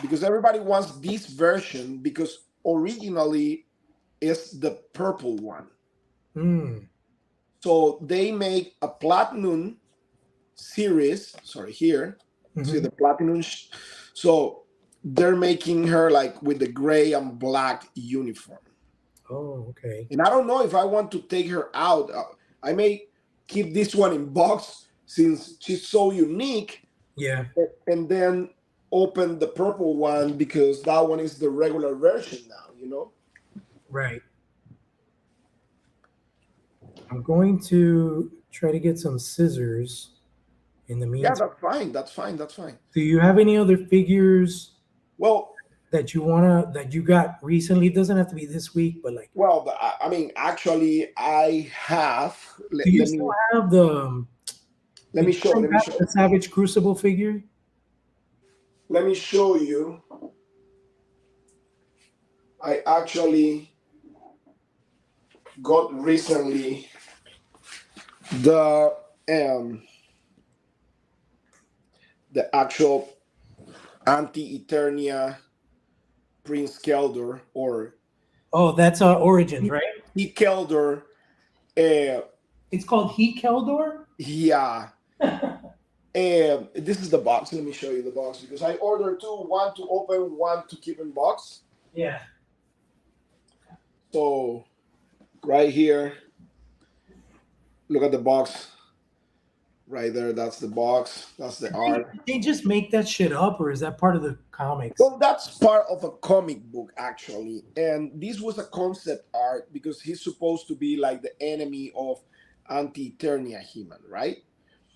Because everybody wants this version because originally it's the purple one. Hmm. So they make a platinum series. Sorry, here. See Hmm. the platinum. So they're making her like with the gray and black uniform. Oh, okay. And I don't know if I want to take her out. I may keep this one in box since she's so unique, Yeah. and then open the purple one because that one is the regular version now. Right. I'm going to try to get some scissors in the Yeah, meantime. that's fine. That's fine. That's fine. Do you have any other figures Well, that you got recently? It doesn't have to be this week, but like, I mean, actually, I have. do Let, you let still me have let did me you show. still Let me have show. the Savage Crucible figure? Let me show you. I actually got recently the um the actual anti-Eternia Prince Keldor or Oh, that's Origins, right? he Keldor. Uh, It's called He Keldor. yeah. And this is the box. Let me show you the box because I ordered two, one to open, one to keep in box. Yeah. So right here, look at the box right there. That's the box. That's the art. They just make that shit up, or is that part of the comics? Well, that's part of a comic book actually, and this was a concept art because he's supposed to be like the enemy of Anti-Eternia He-Man, right?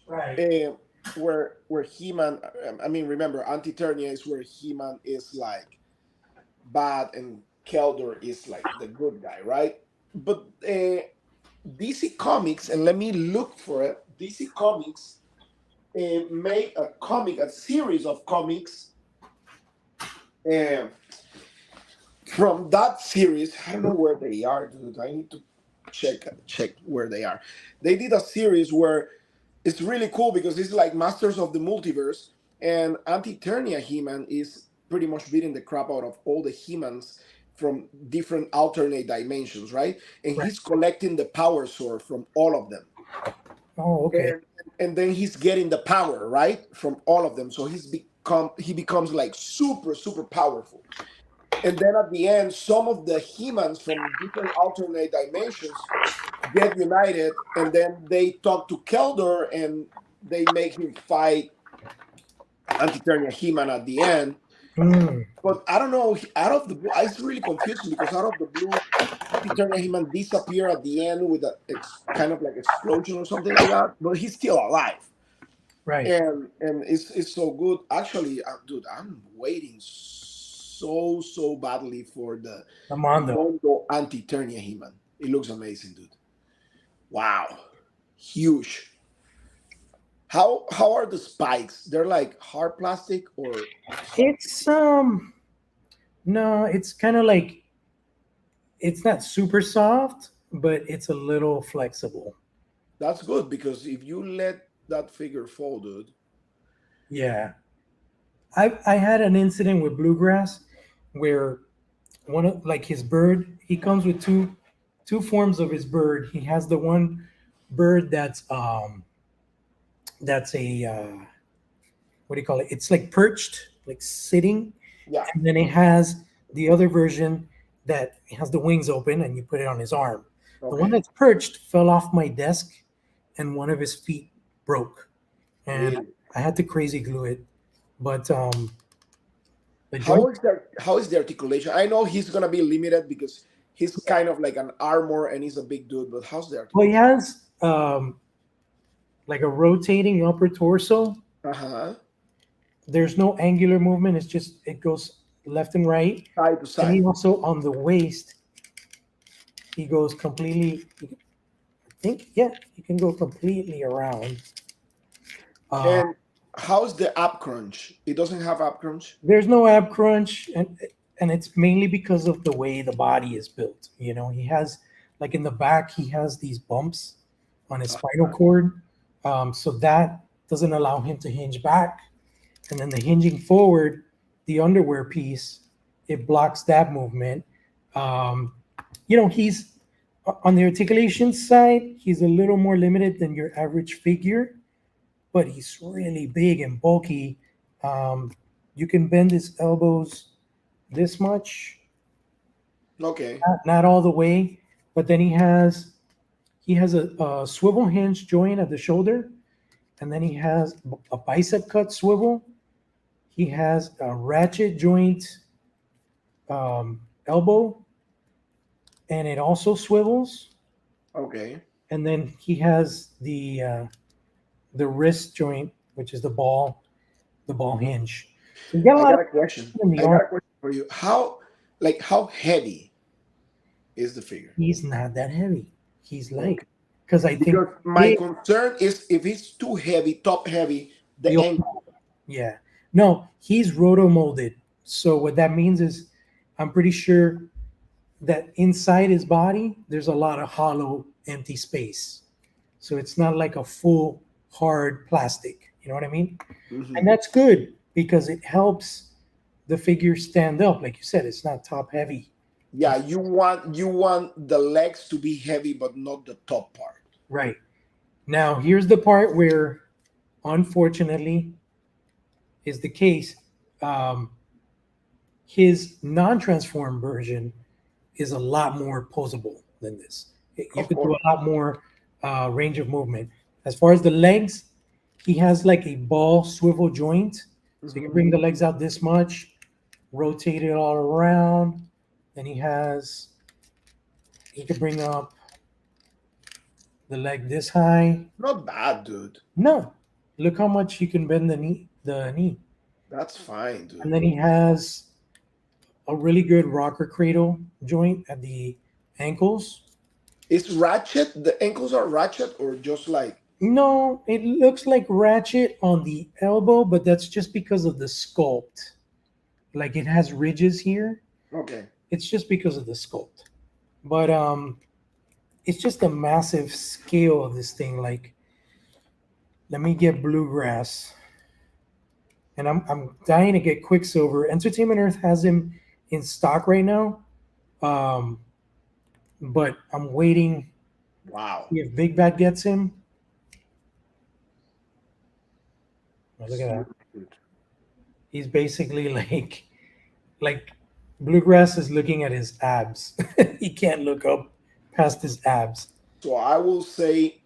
Right. And where He-Man, I mean, remember Anti-Eternia is where He-Man is like bad and Keldor is like the good guy, right? But DC Comics, and let me look for it. DC Comics made a series of comics uh, from that series, I don't know where they are, dude. I need to check where they are. They did a series where it's really cool because it's like Masters of the Multiverse, and Anti-Eternia He-Man is pretty much beating the crap out of all the He-Mans from different alternate dimensions, right? And Right. he's collecting the power sword from all of them. Oh, okay. And then he's getting the power, right? From all of them. So he becomes like super powerful. And then at the end, some of the He-Mans from different alternate dimensions get united, and then they talk to Keldor, and they make him fight Anti-Eternia He-Man at the end. Mm, But I don't know. Out of the blue, it's really confusing because out of the blue, Anti-Eternia He-Man disappear at the end with a kind of like explosion or something like that. But he's still alive, right. and it's so good. Actually, dude, I'm waiting so badly for the The Mondo. Mondo Anti-Eternia He-Man. It looks amazing, dude. Wow, huge. How are the spikes? They're like hard plastic or soft? It's no, it's kind of like it's not super soft, but it's a little flexible. That's good because if you let that figure fall, dude. Yeah. I had an incident with Bluegrass where one of like his bird, he comes with two forms of his bird. He has the one bird that's a what do you call it? It's like perched, like sitting, Yeah. and then it has the other version that has the wings open and you put it on his arm. The one Okay. that's perched fell off my desk and one of his feet broke, and Really? I had to crazy glue it. But the joint, How is the articulation? I know he's gonna be limited because he's kind of like an armor and he's a big dude, but how's the well, he articulation? has like a rotating upper torso. Uh-huh. There's no angular movement. It's just it goes left and right. Side to And he side. also on the waist, he goes completely. I think yeah, he can go completely around. Uh, And how's the ab crunch? It doesn't have ab crunch? there's no ab crunch, and it's mainly because of the way the body is built. You know, he has like in the back, he has these bumps on his spinal Uh-huh. cord, so that doesn't allow him to hinge back. And then the hinging forward, the underwear piece, it blocks that movement. Um, you know, he's on the articulation side, he's a little more limited than your average figure, but he's really big and bulky. Um, you can bend his elbows this much, Okay. not all the way, but then he has a swivel hinge joint at the shoulder, and then he has a bicep cut swivel. He has a ratchet joint elbow, and it also swivels. Okay. And then he has the wrist joint, which is the ball hinge. So you got a I lot of got a question. in the I arm. got a question for you. How heavy is the figure? He's not that heavy. He's light Okay. because I think Because my big. concern is if it's too heavy, top heavy, the You'll, ankle. yeah. No, he's roto molded. So what that means is, I'm pretty sure that inside his body there's a lot of hollow, empty space. So it's not like a full hard plastic. You know what I mean? And Hmm. that's good because it helps the figure stand up. Like you said, it's not top heavy. Yeah, you want the legs to be heavy, but not the top part. Right. Now, here's the part where, unfortunately, is the case. Um, his non-transform version is a lot more posable than this. You Of could do course. a lot more range of movement. As far as the legs, he has like a ball swivel joint, so you can Hmm. bring the legs out this much, rotate it all around. Then he could bring up the leg this high. Not bad, dude. No, look how much you can bend the knee. That's fine, And dude. then he has a really good rocker cradle joint at the ankles. Is ratchet? The ankles are ratchet or just like No, it looks like ratchet on the elbow, but that's just because of the sculpt. Like it has ridges here, okay? It's just because of the sculpt. But it's just a massive scale of this thing. Like, let me get bluegrass, and I'm dying to get Quicksilver. Entertainment Earth has him in stock right now, um, but I'm waiting. Wow. If Big Bad gets him, oh, look at that. Dude. He's basically like bluegrass is looking at his abs. He can't look up past his abs. So I will say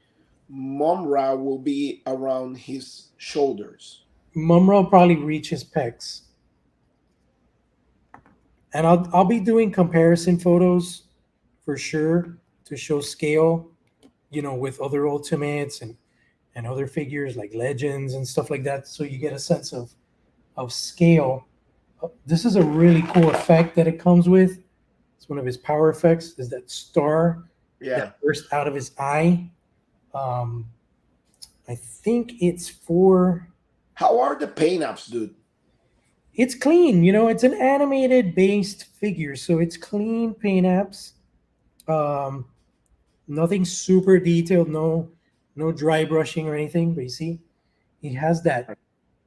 Mumra will be around his shoulders. Mumra will probably reach his pecs, and I'll be doing comparison photos for sure to show scale. With other ultimates and other figures like legends and stuff like that, so you get a sense of scale. This is a really cool effect that it comes with. It's one of his power effects. Is that star Yeah. that burst out of his eye? Um, I think it's for. How are the paint apps, dude? It's clean. It's an animated based figure, so it's clean paint apps. Um, Nothing super detailed. No dry brushing or anything. But you see, he has that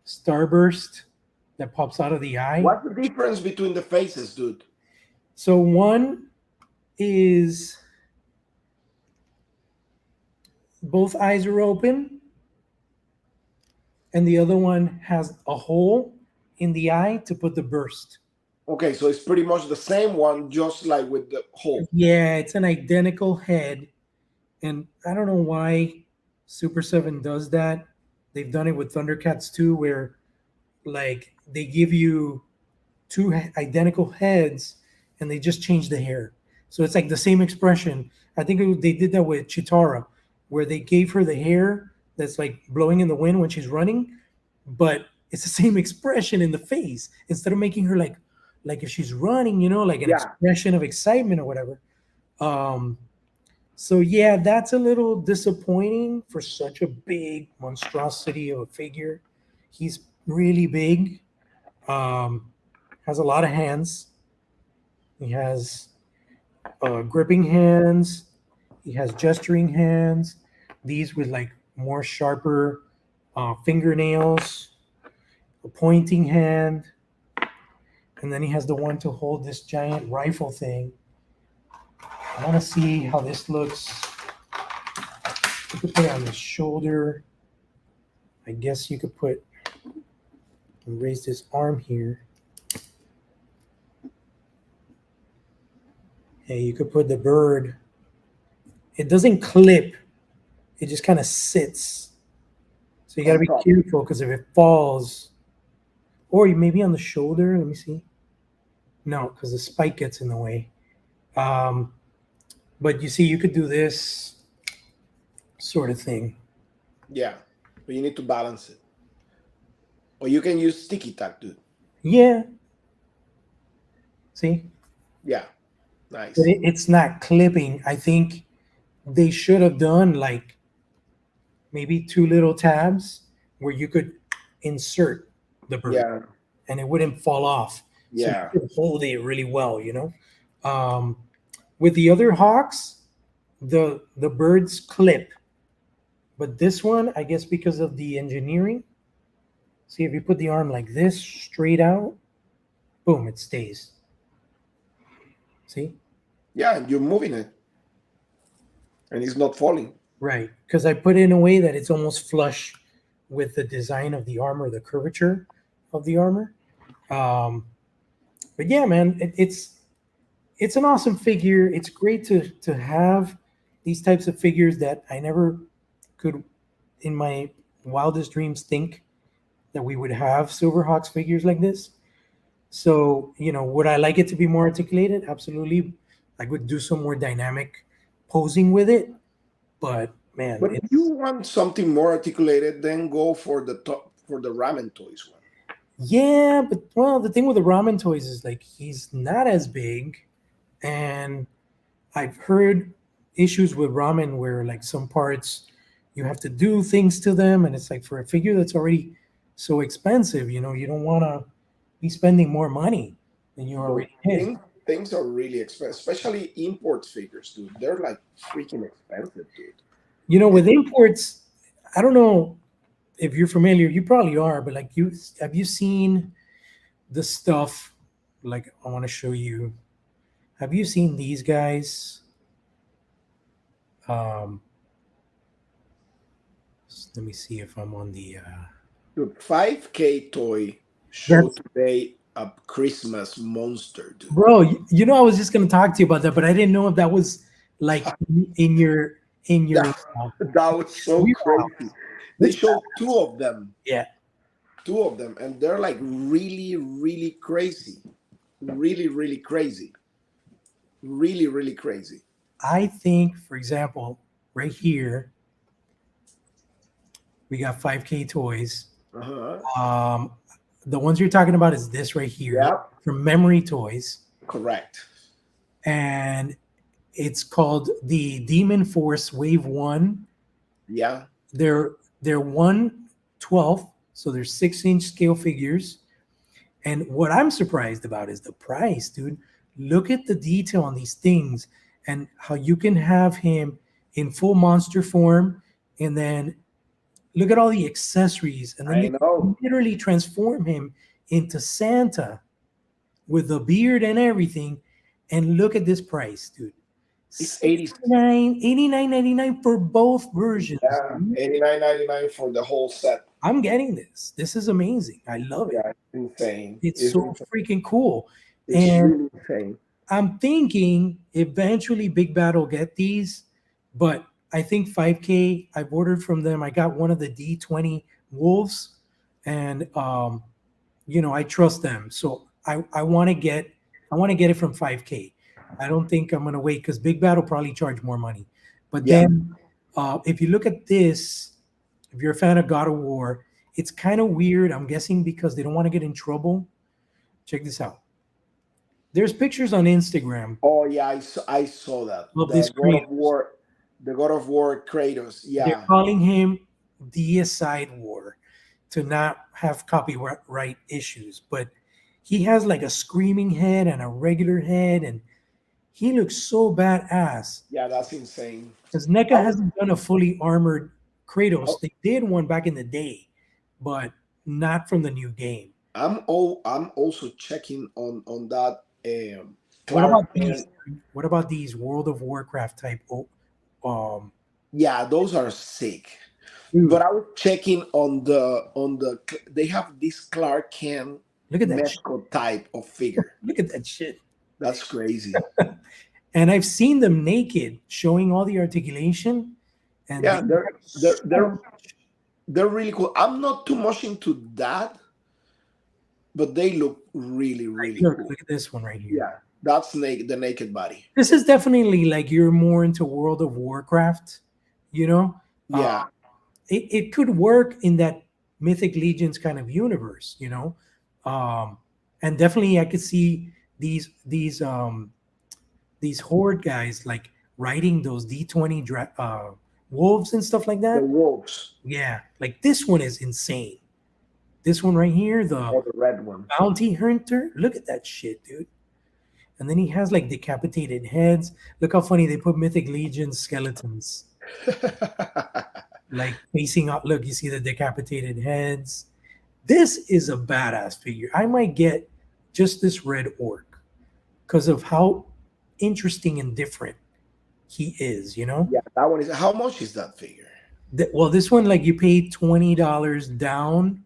starburst that pops out of the eye. What's the difference between the faces, dude? So one is both eyes are open, and the other one has a hole in the eye to put the burst. Okay, so it's pretty much the same one, just like with the hole. Yeah, it's an identical head, and I don't know why Super 7 does that. They've done it with Thundercats too, where like they give you two identical heads and they just change the hair. So it's like the same expression. I think they did that with Chitara, where they gave her the hair that's like blowing in the wind when she's running, but it's the same expression in the face instead of making her like if she's running, like an Yeah. expression of excitement or whatever. Um, so yeah, that's a little disappointing for such a big monstrosity of a figure. He's really big. Um, has a lot of hands. He has gripping hands. He has gesturing hands. These with like more sharper fingernails, a pointing hand, and then he has the one to hold this giant rifle thing. I want to see how this looks. You could put it on his shoulder. I guess you could put and raise this arm here. Hey, you could put the bird. It doesn't clip. It just kind of sits. So you got to On be top. careful because if it falls, or maybe on the shoulder. Let me see. No, because the spike gets in the way. Um, but you see, you could do this sort of thing. Yeah. But you need to balance it. Or you can use sticky tack, dude. Yeah. See? Yeah. Nice. But it's not clipping. I think they should have done like maybe two little tabs where you could insert the bird Yeah. and it wouldn't fall off. Yeah. So you could hold it really well, With the other hawks, the birds clip. But this one, I guess because of the engineering, see if you put the arm like this straight out, boom, it stays. See? Yeah, and you're moving it. And it's not falling. Right. Because I put it in a way that it's almost flush with the design of the armor, the curvature of the armor. But yeah, man, it's an awesome figure. It's great to have these types of figures that I never could, in my wildest dreams, think that we would have Silverhawks figures like this. So, would I like it to be more articulated? Absolutely. I would do some more dynamic posing with it. But man, But if you want something more articulated, then go for the top for the ramen toys one. yeah, but well, the thing with the ramen toys is like he's not as big, and I've heard issues with ramen where like some parts you have to do things to them, and it's like for a figure that's already so expensive, you don't want to be spending more money than you already did. things are really expensive, especially import figures, dude. They're like freaking expensive, dude. You know, And with imports, I don't know if you're familiar. You probably are, but like, you have you seen the stuff? Like, I want to show you. Have you seen these guys? Um, Let me see if I'm on the. dude, 5K toy showed That's today a Christmas monster, dude. bro. You know, I was just gonna talk to you about that, but I didn't know if that was like in your in your. That, that was so Wheelhouse. crazy. They That's showed two of them, yeah. and they're like really, really crazy, really, really crazy, really, really crazy. I think, for example, right here we got 5K toys. Uh huh. Um, the ones you're talking about is this right here Yeah, from Memory Toys, correct. and it's called the Demon Force Wave One. Yeah, They're they're 1/12, so they're 6-inch scale figures. And what I'm surprised about is the price, dude. Look at the detail on these things and how you can have him in full monster form, and then look at all the accessories, and then I you can know. literally transform him into Santa with a beard and everything. And look at this price, dude. It's 80. 89.99 for both versions, Yeah, dude. 89.99 for the whole set. I'm getting this. This is amazing. I love it. Yeah, it's insane. It's It's so insane. freaking cool. It's And really insane. I'm thinking eventually Big Bad will get these, but I think 5K, I've ordered from them. I got one of the D20 Wolves, and you know, I trust them. So I want to get it from 5K. I don't think I'm gonna wait because Big Bad will probably charge more money. But Yeah. then if you look at this, if you're a fan of God of War, it's kind of weird. I'm guessing because they don't want to get in trouble. Check this out. There's pictures on Instagram Oh yeah, I saw that. of this Kratos. The God of War Kratos. They're Yeah. calling him Deicide War to not have copyright issues, but he has like a screaming head and a regular head, and he looks so badass. Yeah, that's insane. Because NECA I'm, hasn't done a fully armored Kratos. oh, They did one back in the day, but not from the new game. I'm also checking on that What Clark about these? What about these World of Warcraft type? Um, yeah, those are sick. But dude, I was checking on the they have this Clark Kent look at that! medical type of figure. Look at that shit. That's crazy. And I've seen them naked, showing all the articulation, and they Yeah, have so much. they're really cool. I'm not too much into that, but they look really, really cool. Look at this one right here. Yeah, that's the naked body. This is definitely like you're more into World of Warcraft, you know. Uh, Yeah, it could work in that Mythic Legions kind of universe, you know. And definitely I could see these horde guys like riding those D20 wolves and stuff like the that. wolves Yeah, like this one is insane. This one right here, the or the red one. bounty hunter. Look at that shit, dude. And then he has like decapitated heads. Look how funny they put Mythic Legion skeletons like facing up. Look, you see the decapitated heads. This is a badass figure. I might get just this red orc because of how interesting and different he is, you know? Yeah, that one is. How much is that figure? Well, this one, like you pay $20 down,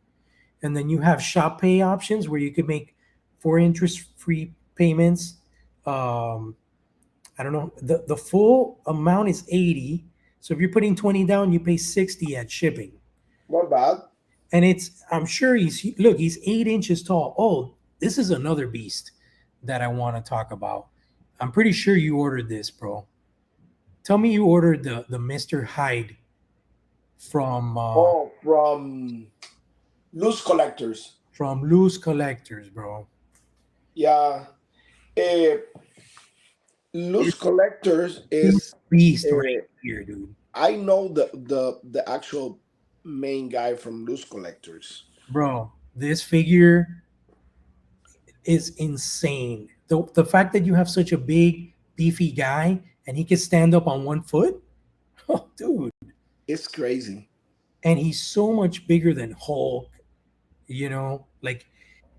and then you have shop pay options where you could make 4 interest-free payments. I don't know. The full amount is 80. So if you're putting 20 down, you pay 60 at shipping. Not bad. And it's I'm sure he's 8 inches tall. Oh, this is another beast that I want to talk about. I'm pretty sure you ordered this, bro. Tell me you ordered the Mr. Hyde Oh, from Loose Collectors, bro. yeah. Uh, loose This collectors is. beast right Uh, here, dude. I know the actual main guy from loose collectors. Bro, this figure is insane. The fact that you have such a big, beefy guy and he can stand up on one foot, oh, dude, It's crazy. and he's so much bigger than Hulk. Like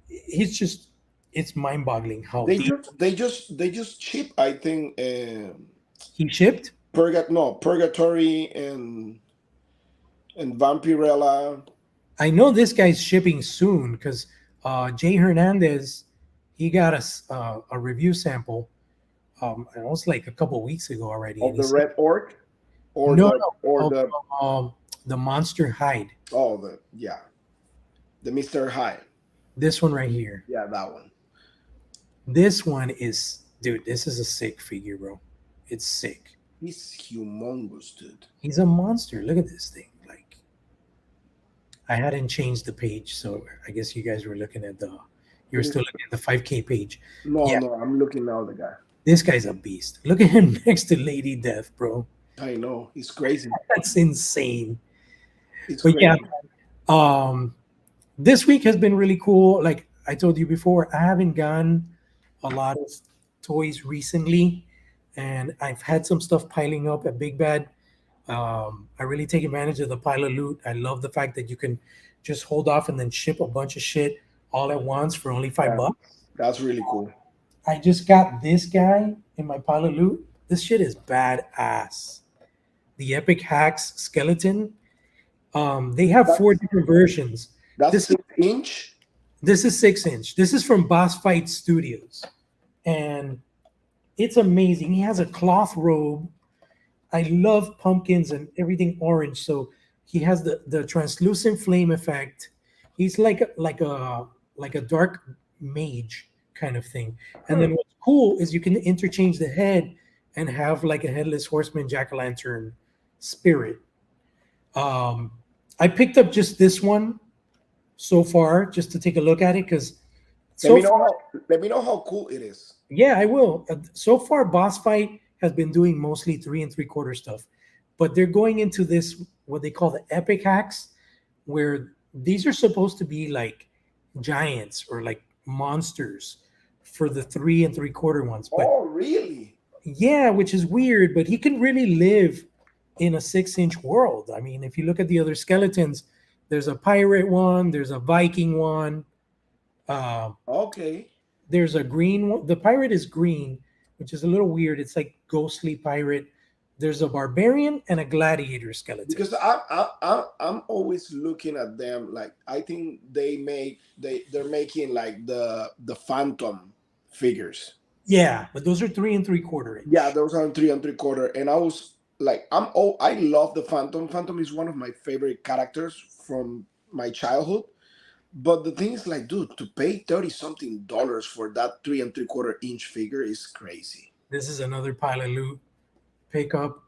he's just it's mind-boggling how deep They just chip. I think he shipped. Purgatory and Vampirella. I know this guy's shipping soon because Jay Hernandez, he got a review sample. It was like a couple weeks ago already, and Of he the said, Red Orc, or "No, the no, or of the the Monster Hide. oh the yeah, the Mr. High. This one right here. Yeah, that one. This one is, dude. This is a sick figure, bro. It's sick. He's humongous, dude. He's a monster. Look at this thing. Like I hadn't changed the page, so I guess you guys were looking at the. You're still looking at the 5K page. No, Yeah, no, I'm looking now. The guy. this guy's a beast. Look at him next to Lady Death, bro. I know. He's crazy. That's insane. It's But yeah, crazy. um, this week has been really cool. Like I told you before, I haven't gotten a lot of toys recently, and I've had some stuff piling up at Big Bad. I really take advantage of the pile of loot. I love the fact that you can just hold off and then ship a bunch of shit all at once for only five Yeah, bucks. that's really cool. I just got this guy in my pile of loot. This shit is badass. The Epic Hacks skeleton. They have four That's different versions. that's This is 6 inch. this is 6 inch. This is from Boss Fight Studios, and it's amazing. He has a cloth robe. I love pumpkins and everything orange. So he has the translucent flame effect. He's like a dark mage kind of thing. And Hmm. then what's cool is you can interchange the head and have like a headless horseman jack o' lantern spirit. Um, I picked up just this one so far just to take a look at it because Let so me know far, how cool it is. yeah, I will. So far, Boss Fight has been doing mostly 3 3/4 stuff, but they're going into this what they call the epic hacks, where these are supposed to be like giants or like monsters for the 3 3/4 ones. But Oh, really? yeah, which is weird, but he can really live in a 6 inch world. I mean, if you look at the other skeletons, there's a pirate one, there's a Viking one, uh, Okay. there's a green one. The pirate is green, which is a little weird. It's like ghostly pirate. There's a barbarian and a gladiator skeleton. Because I'm always looking at them like I think they're making like the Phantom figures. Yeah, but those are 3 3/4 Yeah, inch. those are 3 3/4, and I was like, I love the Phantom. Phantom is one of my favorite characters from my childhood. But the thing is, like, dude, to pay 30 something dollars for that 3 3/4 inch figure is crazy. This is another pile of loot pickup.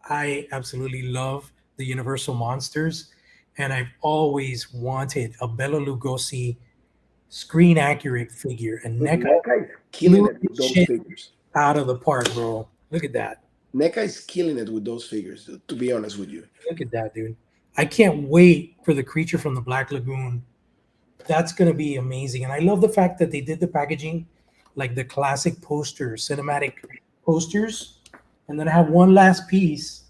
I absolutely love the Universal monsters, and I've always wanted a Bela Lugosi screen accurate figure, and Dude, NECA NECA is killing blew it with this those shit figures. out of the park, bro. Look at that. NECA is killing it with those figures, dude, to be honest with you. Look at that, dude. I can't wait for the creature from the Black Lagoon. That's gonna be amazing. And I love the fact that they did the packaging like the classic posters, cinematic posters. And then I have one last piece.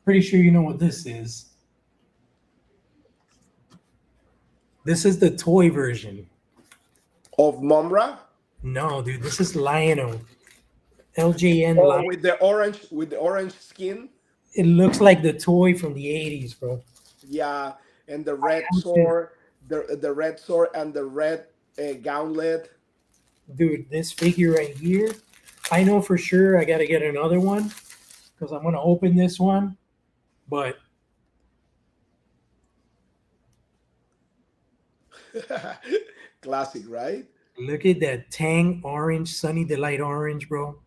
Pretty sure you know what this is. This is the toy version. Of Mumra. No, dude, this is Lionel. LJN Oh, Lion. with the orange skin. It looks like the toy from the 80s, bro. Yeah, and the red sword, the red sword and the red gauntlet. Dude, this figure right here, I know for sure I gotta get another one because I'm gonna open this one. But Classic, right? look at that Tang orange, Sunny Delight orange, bro.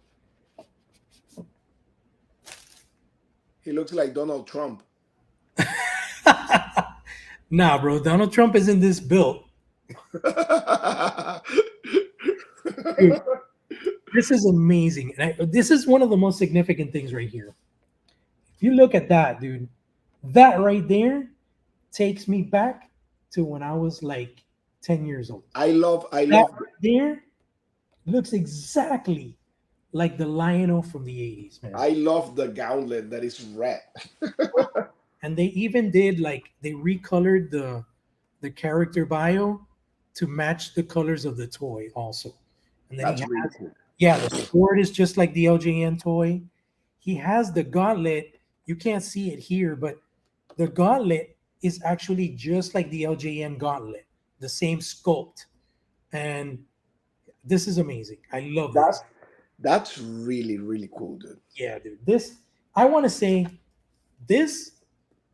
He looks like Donald Trump. Nah, bro, Donald Trump isn't this built. Dude, this is amazing. And this is one of the most significant things right here. If you look at that, dude, that right there takes me back to when I was like 10 years old. I love That right there Looks exactly like the Lionel from the 80s, man. I love the gauntlet that is red. And they even did like they recolored the character bio to match the colors of the toy also. And then he That's really has, cool. yeah, the sword is just like the LJN toy. He has the gauntlet. You can't see it here, but the gauntlet is actually just like the LJN gauntlet, the same sculpt. And this is amazing. I love That's this. that's really really cool, dude. Yeah, dude. This I want to say this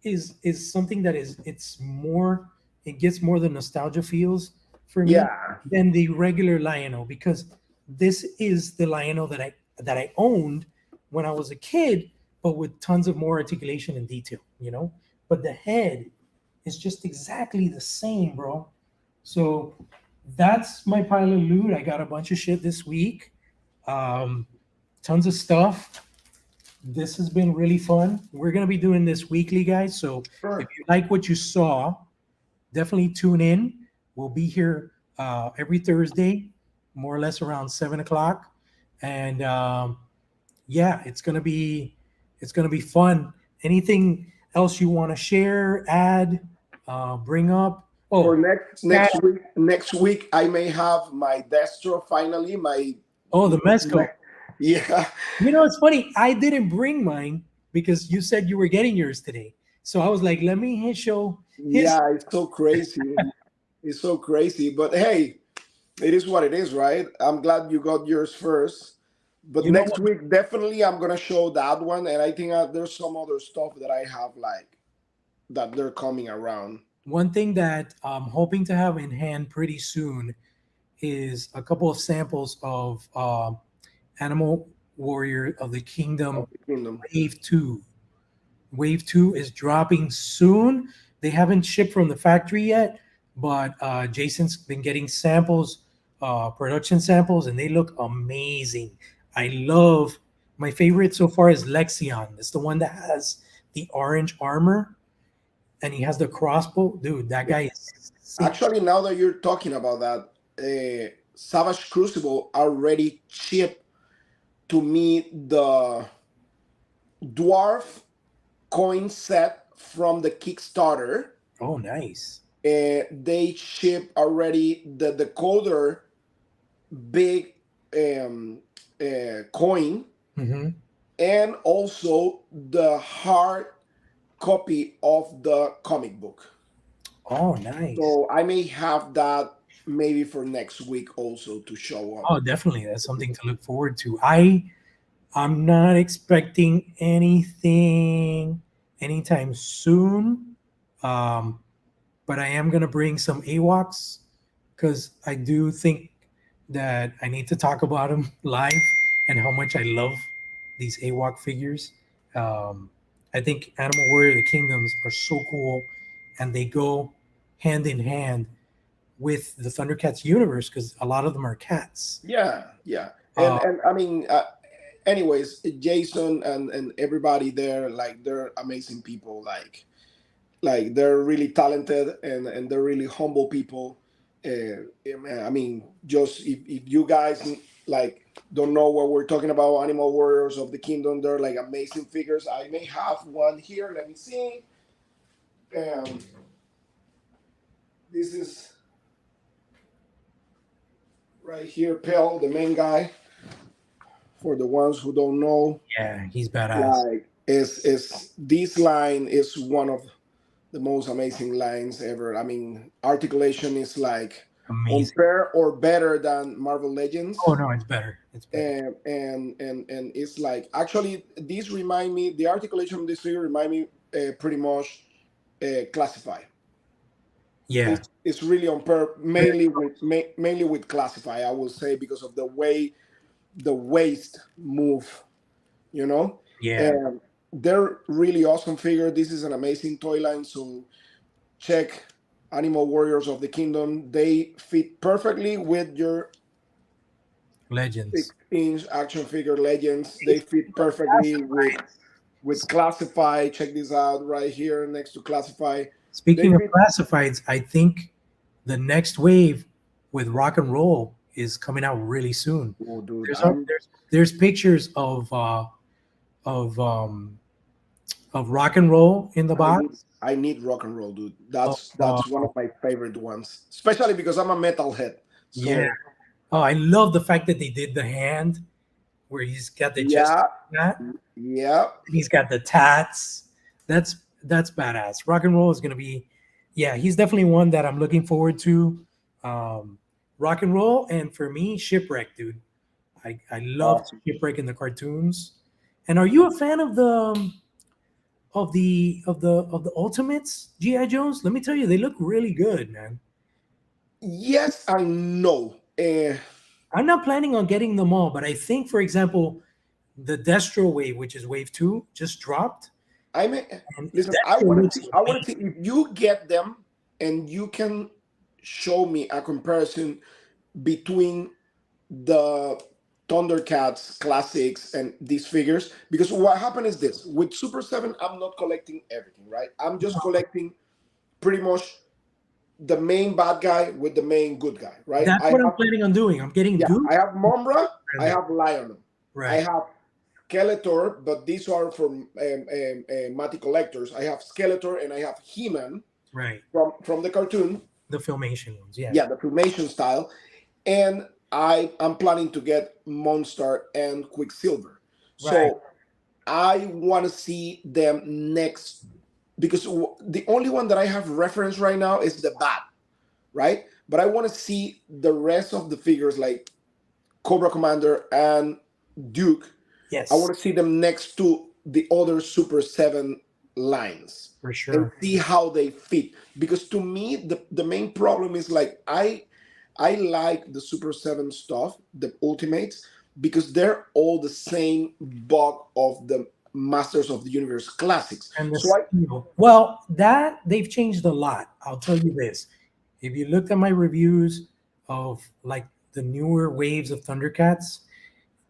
is something that is it's more it gets more the nostalgia feels for me Yeah, than the regular Lionel because this is the Lionel that I owned when I was a kid, but with tons of more articulation and detail, you know. But the head is just exactly the same, bro. So that's my pile of loot. I got a bunch of shit this week, um, tons of stuff. This has been really fun. We're going to be doing this weekly, guys. So if sure. you like what you saw, definitely tune in. We'll be here every Thursday, more or less around 7 o'clock. And yeah, it's gonna be fun. Anything else you want to share, add, bring up? For Oh, next yeah. next week, I may have my Destro finally. My Oh, the mezcal. yeah, You know, it's funny. I didn't bring mine because you said you were getting yours today. So I was like, let me show his. yeah. It's so crazy. It's so crazy. But hey, it is what it is, right? I'm glad you got yours first. But You know next what? week, definitely, I'm gonna show that one, and I think there's some other stuff that I have like that they're coming around. One thing that I'm hoping to have in hand pretty soon is a couple of samples of Animal Warrior of the Kingdom Of the Kingdom. Wave 2. Wave 2 is dropping soon. They haven't shipped from the factory yet, but Jason's been getting samples, production samples, and they look amazing. I love my favorite so far is Lexion. It's the one that has the orange armor and he has the crossbow. Dude, that guy is sick. Actually, now that you're talking about that, Savage Crucible already shipped to me the dwarf coin set from the Kickstarter. Oh, nice. They ship already the decoder big coin Hmm. and also the hard copy of the comic book. Oh, nice. So I may have that maybe for next week also to show up. Oh, definitely. That's something to look forward to. I'm not expecting anything anytime soon. Um, but I am gonna bring some AWOCs because I do think that I need to talk about them live and how much I love these AWOC figures. Um, I think Animal Warrior the Kingdoms are so cool, and they go hand in hand with the Thundercats universe because a lot of them are cats. Yeah, yeah. Uh, And I mean anyways, Jason and everybody there, like they're amazing people, like they're really talented and they're really humble people. I mean, just if you guys like don't know what we're talking about, Animal Warriors of the Kingdom, they're like amazing figures. I may have one here. Let me see. Um, this is right here, Pell, the main guy. For the ones who don't know, yeah, he's badass. like is this line is one of the most amazing lines ever. I mean, articulation is like on Amazing. par or better than Marvel Oh Legends. no, it's better. It's better. And it's like actually these remind me the articulation of this figure remind me pretty much Classify. Yeah, It's really on par very mainly with Classify, I will say, because of the way the waist move, you know. yeah, And they're really awesome figure. This is an amazing toy line, so check Animal Warriors of the Kingdom. They fit perfectly with your legends. 6-inch action figure Legends. They fit perfectly with Classify. Check this out right here next to Classify. They Speaking of fit. classifieds, I think the next wave with rock and roll is coming out really soon. Oh, dude, There's a, there's pictures of um of rock and roll in the box. I need rock and roll, dude. Oh, That's one of my favorite ones, especially because I'm a metalhead. yeah. So Oh, I love the fact that they did the hand where he's got the chest yeah, that, yeah. and he's got the tats. That's badass. Rock and roll is gonna be, yeah, he's definitely one that I'm looking forward to. Um, rock and roll, and for me, shipwreck, dude. I love Awesome. shipwreck in the cartoons. And are you a fan of the Ultimates GI Joes? Let me tell you, they look really good, man. Yes and no. I'm not planning on getting them all, but I think, for example, the Destro wave, which is wave two, just dropped, I mean, and listen. Destro looks I want to amazing. see if you get them and you can show me a comparison between the Thundercats classics and these figures. Because what happened is this: with Super Seven, I'm not collecting everything, right? I'm just collecting pretty much the main bad guy with the main good guy, right? That's what I'm planning on doing. I'm getting Yeah, Duke I have Mombra, I and have Lionel, I right, have Skeletor, but these are from Matty collectors. I have Skeletor and I have He-Man right. from the cartoon. The filmation ones, yeah. Yeah, the Filmation style, and I'm planning to get Monster and Quicksilver. Right. So I want to see them next because the only one that I have reference right now is the Bat, right? But I want to see the rest of the figures like Cobra Commander and Duke. I Yes, want to see them next to the other Super 7 lines for and sure. see how they fit. Because to me, the main problem is like I like the Super 7 stuff, the Ultimates, because they're all the same bug of the Masters of the Universe classics. And the So I steel. Well, that they've changed a lot. I'll tell you this. If you looked at my reviews of like the newer waves of Thundercats,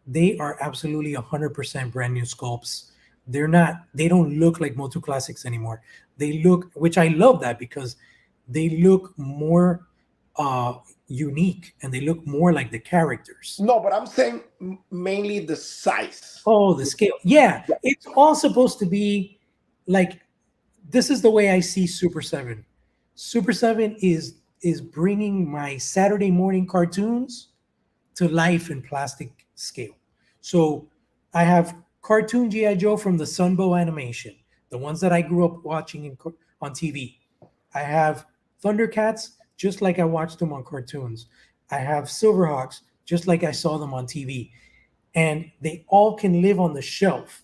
they are absolutely 100% brand new sculpts. They don't look like Motu Classics anymore. They look, which I love that because they look more uh unique and they look more like the characters. no, but I'm saying mainly the size. Oh, the scale. Yeah, Yeah, it's all supposed to be like, this is the way I see Super 7. Super 7 is bringing my Saturday morning cartoons to life in plastic scale. So I have cartoon GI Joe from the Sunbow animation, the ones that I grew up watching on TV. I have Thundercats just like I watched them on cartoons. I have Silverhawks just like I saw them on TV, and they all can live on the shelf.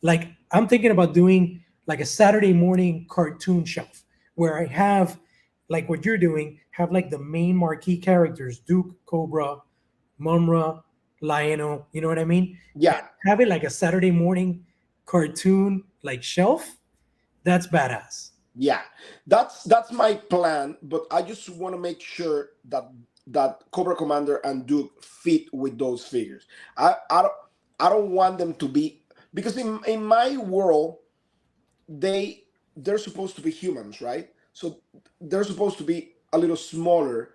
Like I'm thinking about doing like a Saturday morning cartoon shelf where I have like what you're doing, have like the main marquee characters, Duke, Cobra, Mumra, Lionel, you know what I mean? And yeah, have it like a Saturday morning cartoon like shelf. That's badass. yeah. That's my plan, but I just want to make sure that Cobra Commander and Duke fit with those figures. I don't want them to be because in my world they they're supposed to be humans, right? So they're supposed to be a little smaller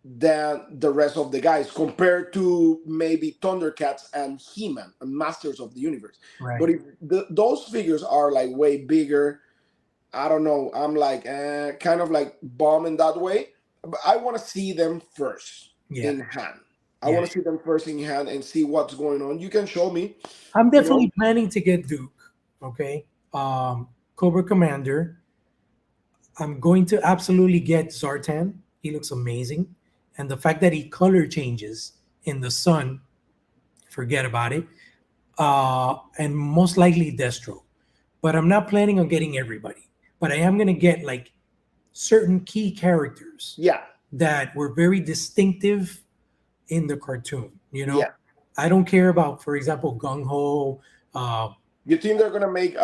than the rest of the guys compared to maybe Thundercats and He-Man and Masters of the Universe. But Right. if those figures are like way bigger, I don't know. I'm like kind of like bomb in that way. But I want to see them first Yeah. in hand. I Yeah. want to see them first in hand and see what's going on. You can show me, I'm you know. definitely planning to get Duke. Okay. Cobra Commander. I'm going to absolutely get Zartan. He looks amazing. And the fact that he color changes in the sun, forget about it. And most likely Destro. But I'm not planning on getting everybody. But I am going to get like certain key characters Yeah, that were very distinctive in the cartoon. You know, yeah. I don't care about, for example, Gung Ho. Uh, You think they're gonna make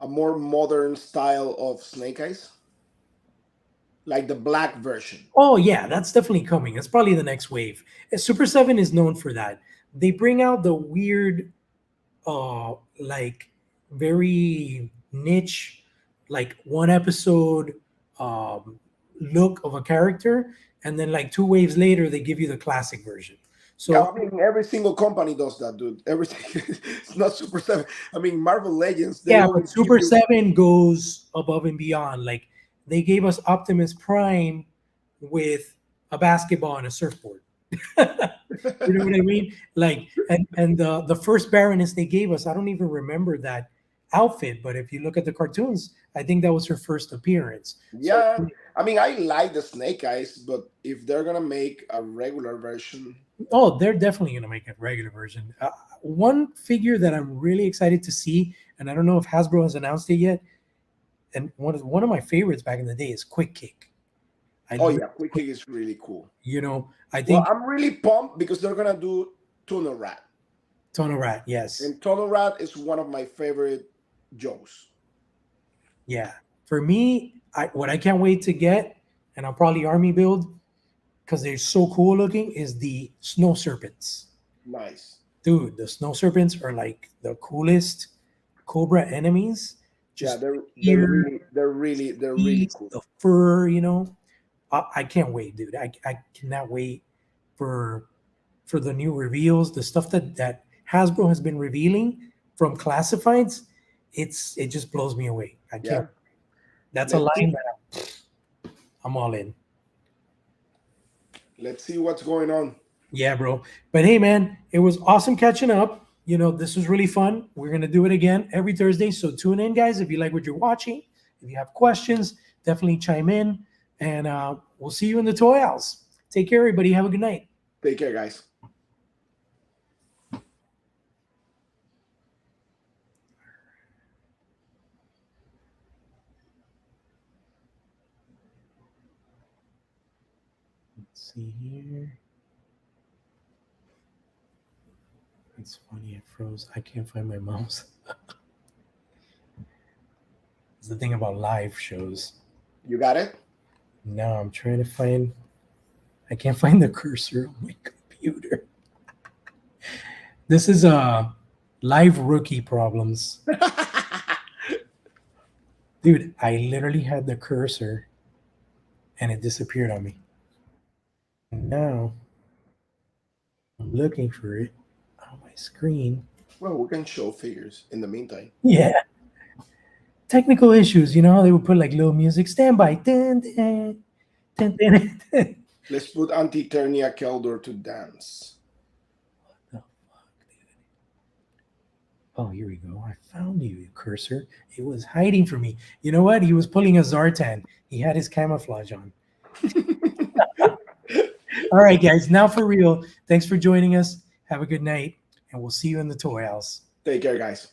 a more modern style of Snake Eyes, like the black version? oh, yeah, that's definitely coming. That's probably the next wave. Super 7 is known for that. They bring out the weird like very niche, like one episode um look of a character, and then like 2 waves later they give you the classic version. Yeah, So I mean, every single company does that, dude. Everything. It's not Super 7. I mean, Marvel Legends, they yeah, but always give Super you. 7 goes above and beyond. Like they gave us Optimus Prime with a basketball and a surfboard. You know what I mean? Like, and the first Baroness they gave us, I don't even remember that outfit, but if you look at the cartoons, I think that was her first appearance. So, Yeah, I mean, I like the Snake Eyes, but if they're gonna make a regular version, oh, they're definitely gonna make a regular version. One figure that I'm really excited to see, and I don't know if Hasbro has announced it yet, and one of my favorites back in the day is Quick Kick. I oh love yeah, Quick Quick, Kick is really cool. I Well, think I'm really pumped because they're gonna do Tunnel Rat, Tono Rat, yes. and Tunnel Rat is one of my favorite Joes. Yeah. For me, what I can't wait to get, and I'll probably army build because they're so cool looking, is the snow serpents. Nice. Dude, the snow serpents are like the coolest Cobra enemies. Yeah, Just the they're ear, really they're really they're really teeth, cool. the fur, you know. I can't wait, dude. I cannot wait for the new reveals, the stuff that Hasbro has been revealing from classifieds. It just blows me away. I can't. Yeah. That's a Let's see. line that I'm all in. Let's see what's going on. Yeah, bro. But hey, man, it was awesome catching up. This was really fun. We're gonna do it again every Thursday. So tune in, guys. If you like what you're watching, if you have questions, definitely chime in. And we'll see you in the toy house. Take care, everybody. Have a good night. Take care, guys. Let's see here. It's funny, it froze. I can't find my mouse. It's the thing about live shows. You got it? No, I'm trying to find. I can't find the cursor on my computer. This is live rookie problems. Dude, I literally had the cursor and it disappeared on me. And now I'm looking for it on my screen. Well, we can show figures in the meantime. Yeah. Technical issues, they would put like little music, standby. Dun, dun, dun, dun, dun. Let's put Anti-Eternia Keldor to dance. What the fuck, dude? Oh, here we go. I found you, cursor. It was hiding from me. You know what? He was pulling a Zartan. He had his camouflage on. All right, guys. Now for real. Thanks for joining us. Have a good night, and we'll see you in the toy house. Take care, guys.